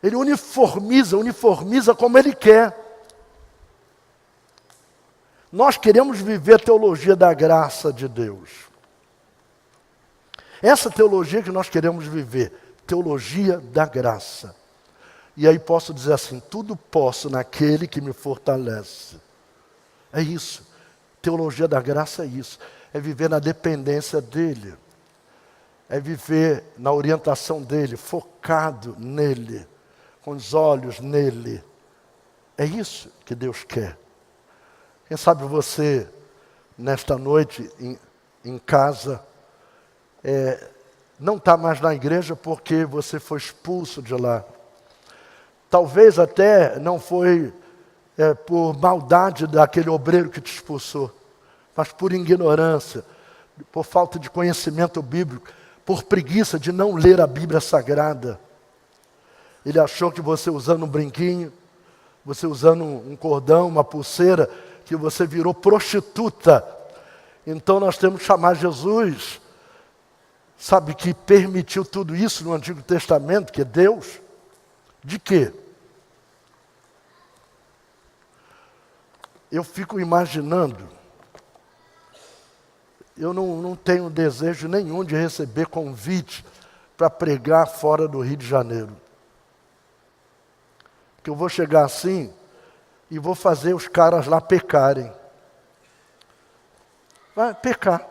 Speaker 1: Ele uniformiza como ele quer. Nós queremos viver a teologia da graça de Deus. Essa teologia que nós queremos viver, teologia da graça. E aí posso dizer assim, tudo posso naquele que me fortalece. É isso. Teologia da graça é isso. É viver na dependência dele. É viver na orientação dele, focado nele. Com os olhos nele. É isso que Deus quer. Quem sabe você, nesta noite, em casa, não está mais na igreja porque você foi expulso de lá. Talvez até não foi por maldade daquele obreiro que te expulsou, mas por ignorância, por falta de conhecimento bíblico, por preguiça de não ler a Bíblia Sagrada. Ele achou que você usando um brinquinho, você usando um cordão, uma pulseira, que você virou prostituta. Então nós temos que chamar Jesus, sabe, que permitiu tudo isso no Antigo Testamento, que é Deus, de quê? Eu fico imaginando, eu não tenho desejo nenhum de receber convite para pregar fora do Rio de Janeiro. Porque eu vou chegar assim e vou fazer os caras lá pecarem. Vai pecar.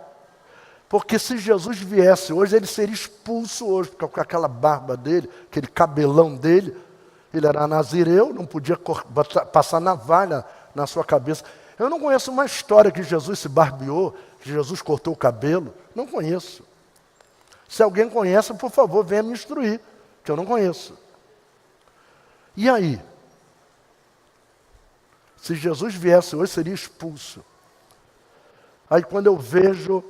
Speaker 1: Porque se Jesus viesse hoje, ele seria expulso hoje, porque com aquela barba dele, aquele cabelão dele, ele era nazireu, não podia passar navalha na sua cabeça. Eu não conheço uma história que Jesus se barbeou, que Jesus cortou o cabelo. Não conheço. Se alguém conhece, por favor, venha me instruir, que eu não conheço. E aí? Se Jesus viesse hoje, seria expulso. Aí quando eu vejo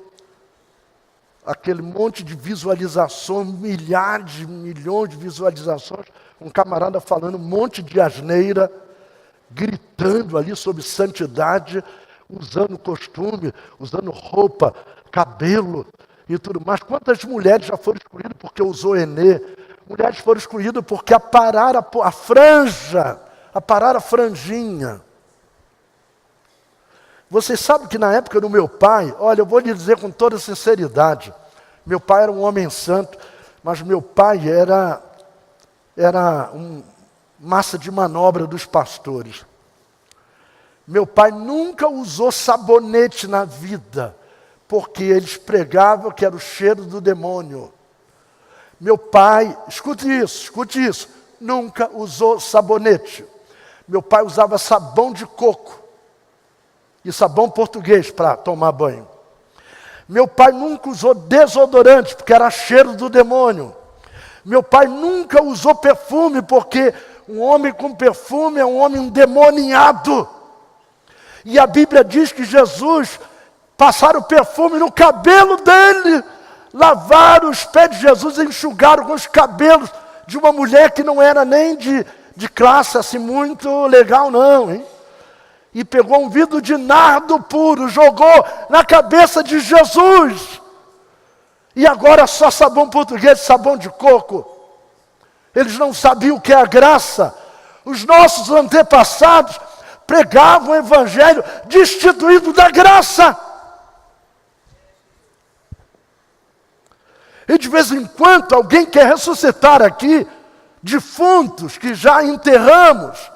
Speaker 1: aquele monte de visualizações, milhares, milhões de visualizações, um camarada falando um monte de asneira, gritando ali sobre santidade, usando costume, usando roupa, cabelo e tudo mais. Quantas mulheres já foram excluídas porque usou Enê? Mulheres foram excluídas porque apararam a franja, apararam a franjinha. Vocês sabem que na época do meu pai, olha, eu vou lhe dizer com toda sinceridade, meu pai era um homem santo, mas meu pai era massa de manobra dos pastores. Meu pai nunca usou sabonete na vida, porque eles pregavam que era o cheiro do demônio. Meu pai, escute isso, nunca usou sabonete. Meu pai usava sabão de coco e sabão português para tomar banho. Meu pai nunca usou desodorante, porque era cheiro do demônio. Meu pai nunca usou perfume, porque um homem com perfume é um homem endemoniado. E a Bíblia diz que Jesus passaram perfume no cabelo dele, lavaram os pés de Jesus e enxugaram com os cabelos de uma mulher que não era nem de classe assim muito legal não, hein? E pegou um vidro de nardo puro, jogou na cabeça de Jesus. E agora só sabão português, sabão de coco. Eles não sabiam o que é a graça. Os nossos antepassados pregavam o evangelho destituído da graça. E de vez em quando alguém quer ressuscitar aqui defuntos que já enterramos.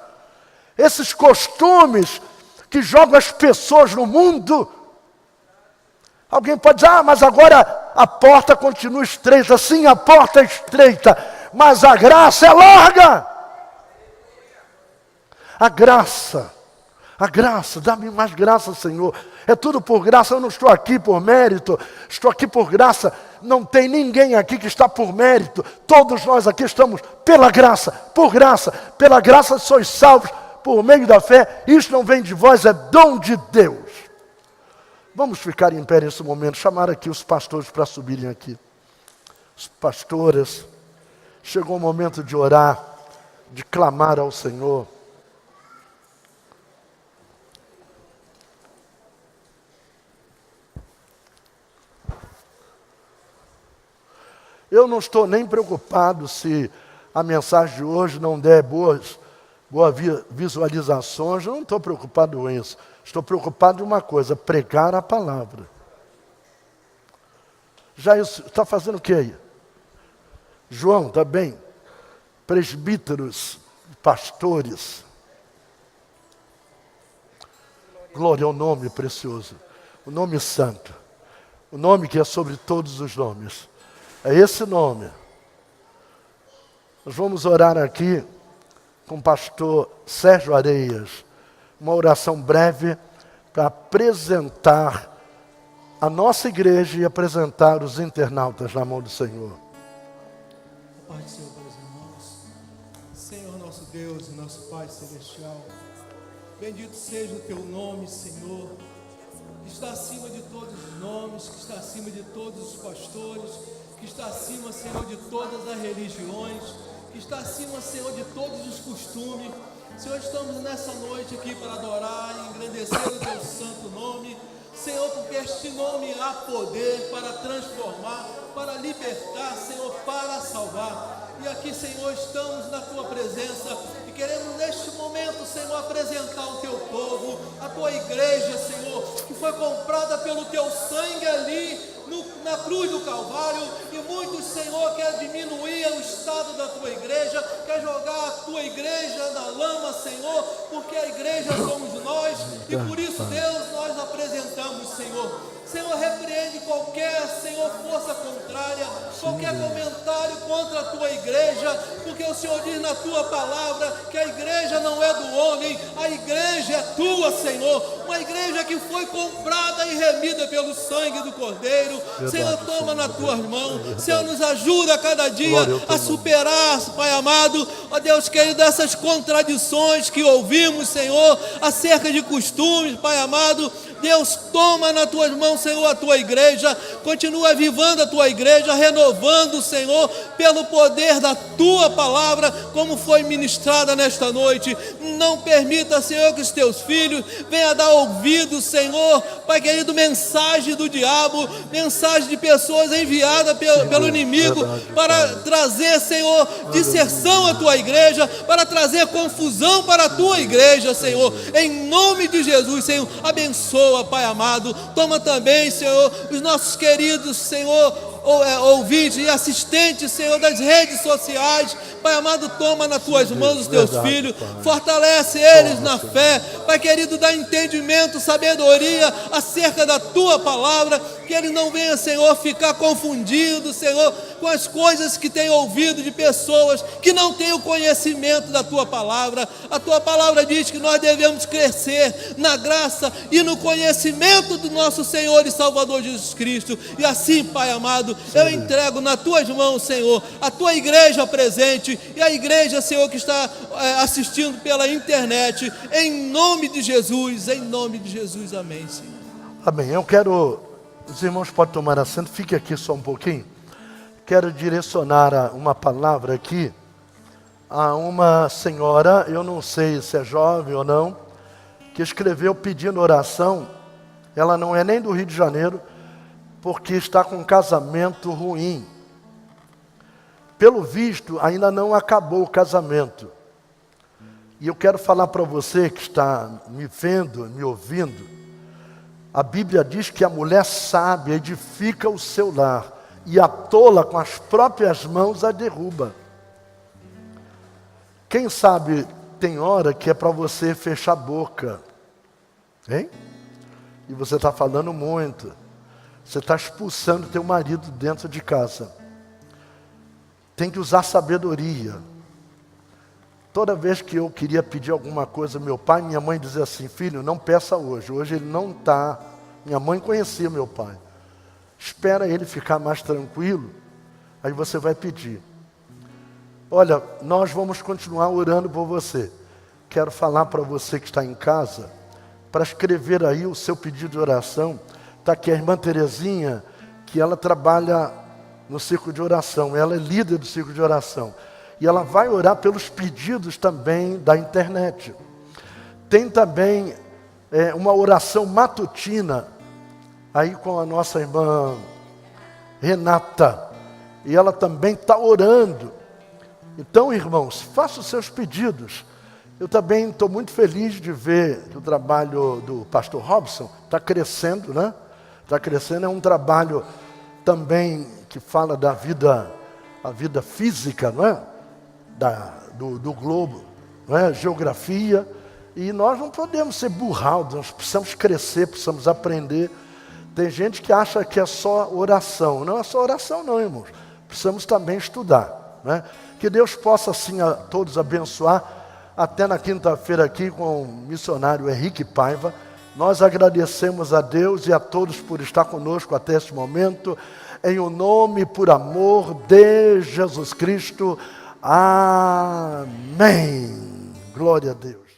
Speaker 1: Esses costumes que jogam as pessoas no mundo. Alguém pode dizer, mas agora a porta continua estreita. Sim, a porta é estreita, mas a graça é larga. A graça, dá-me mais graça, Senhor. É tudo por graça, eu não estou aqui por mérito, estou aqui por graça. Não tem ninguém aqui que está por mérito. Todos nós aqui estamos pela graça, pela graça sois salvos por meio da fé. Isto não vem de vós, é dom de Deus. Vamos ficar em pé nesse momento, chamar aqui os pastores para subirem aqui. As pastoras, chegou o momento de orar, de clamar ao Senhor. Eu não estou nem preocupado se a mensagem de hoje não der boas visualizações, eu não estou preocupado com isso. Estou preocupado em uma coisa, pregar a palavra. Já isso, está fazendo o que aí? João, está bem? Presbíteros, pastores. Glória ao nome precioso, o nome santo, o nome que é sobre todos os nomes. É esse nome. Nós vamos orar aqui com o pastor Sérgio Areias. Uma oração breve para apresentar a nossa igreja e apresentar os internautas na mão do Senhor.
Speaker 2: A paz do Senhor para os irmãos. Senhor nosso Deus e nosso Pai Celestial. Bendito seja o Teu nome, Senhor, que está acima de todos os nomes, que está acima de todos os pastores, que está acima, Senhor, de todas as religiões, que está acima, Senhor, de todos os costumes. Senhor, estamos nessa noite aqui para adorar e engrandecer o Teu santo nome, Senhor, porque este nome há poder para transformar, para libertar, Senhor, para salvar. E aqui, Senhor, estamos na Tua presença e queremos neste momento, Senhor, apresentar o Teu povo, a Tua igreja, Senhor, que foi comprada pelo Teu sangue ali na cruz do Calvário. E muitos, Senhor, quer diminuir o estado da Tua igreja, quer jogar a Tua igreja na lama, Senhor, porque a igreja somos nós, e por isso, Deus, nós apresentamos, Senhor. Senhor, repreende qualquer, Senhor, força contrária, qualquer comentário contra a Tua igreja, porque o Senhor diz na Tua palavra que a igreja não é do homem, a igreja é Tua, Senhor, uma igreja que foi comprada e remida pelo sangue do Cordeiro. Senhor, toma nas Tuas mãos, Senhor, nos ajuda a cada dia a superar, Pai amado, ó Deus querido, essas contradições que ouvimos, Senhor, acerca de costumes, Pai amado. Deus, toma nas Tuas mãos, Senhor, a Tua igreja, continua avivando a Tua igreja, renovando, Senhor, pelo poder da Tua palavra, como foi ministrada nesta noite. Não permita, Senhor, que os Teus filhos venham dar ouvido, Senhor, Pai querido, mensagem do diabo, mensagem de pessoas enviadas pelo inimigo, para trazer, Senhor, disserção à Tua igreja, para trazer confusão para a Tua igreja, Senhor, em nome de Jesus, Senhor, abençoa, Pai amado. Toma também, Senhor, os nossos queridos, Senhor, ouvintes e assistentes, Senhor, das redes sociais. Pai amado, toma nas Tuas mãos os Teus filhos, fortalece eles na fé, Pai querido, dá entendimento, sabedoria acerca da Tua palavra, que eles não venham, Senhor, ficar confundidos, Senhor, com as coisas que têm ouvido de pessoas que não têm o conhecimento da Tua palavra. A Tua palavra diz que nós devemos crescer na graça e no conhecimento do nosso Senhor e Salvador Jesus Cristo. E assim, Pai amado, eu entrego nas Tuas mãos, Senhor, a Tua igreja presente e a igreja, Senhor, que está assistindo pela internet, em nome de Jesus, amém, Senhor.
Speaker 1: Amém. Eu quero, os irmãos podem tomar assento, fique aqui só um pouquinho. Quero direcionar uma palavra aqui a uma senhora, eu não sei se é jovem ou não, que escreveu pedindo oração. Ela não é nem do Rio de Janeiro, porque está com um casamento ruim. Pelo visto, ainda não acabou o casamento. E eu quero falar para você que está me vendo, me ouvindo. A Bíblia diz que a mulher sábia edifica o seu lar, e a tola com as próprias mãos a derruba. Quem sabe tem hora que é para você fechar a boca, hein? E você está falando muito. Você está expulsando teu marido dentro de casa. Tem que usar sabedoria. Toda vez que eu queria pedir alguma coisa ao meu pai, minha mãe dizia assim: filho, não peça hoje. Hoje ele não está. Minha mãe conhecia meu pai. Espera ele ficar mais tranquilo, aí você vai pedir. Olha, nós vamos continuar orando por você. Quero falar para você que está em casa, para escrever aí o seu pedido de oração. Está aqui a irmã Terezinha, que ela trabalha no círculo de oração. Ela é líder do círculo de oração. E ela vai orar pelos pedidos também da internet. Tem também uma oração matutina, aí com a nossa irmã Renata, e ela também está orando. Então, irmãos, faça os seus pedidos. Eu também estou muito feliz de ver que o trabalho do pastor Robson está crescendo, né? Está crescendo, é um trabalho também que fala da vida, a vida física, não é? Do globo, não é? Geografia. E nós não podemos ser burrados, nós precisamos crescer, precisamos aprender. Tem gente que acha que é só oração. Não é só oração não, irmãos. Precisamos também estudar, né? Que Deus possa assim a todos abençoar. Até na quinta-feira aqui com o missionário Henrique Paiva. Nós agradecemos a Deus e a todos por estar conosco até este momento. Em o nome, por amor de Jesus Cristo. Amém. Glória a Deus.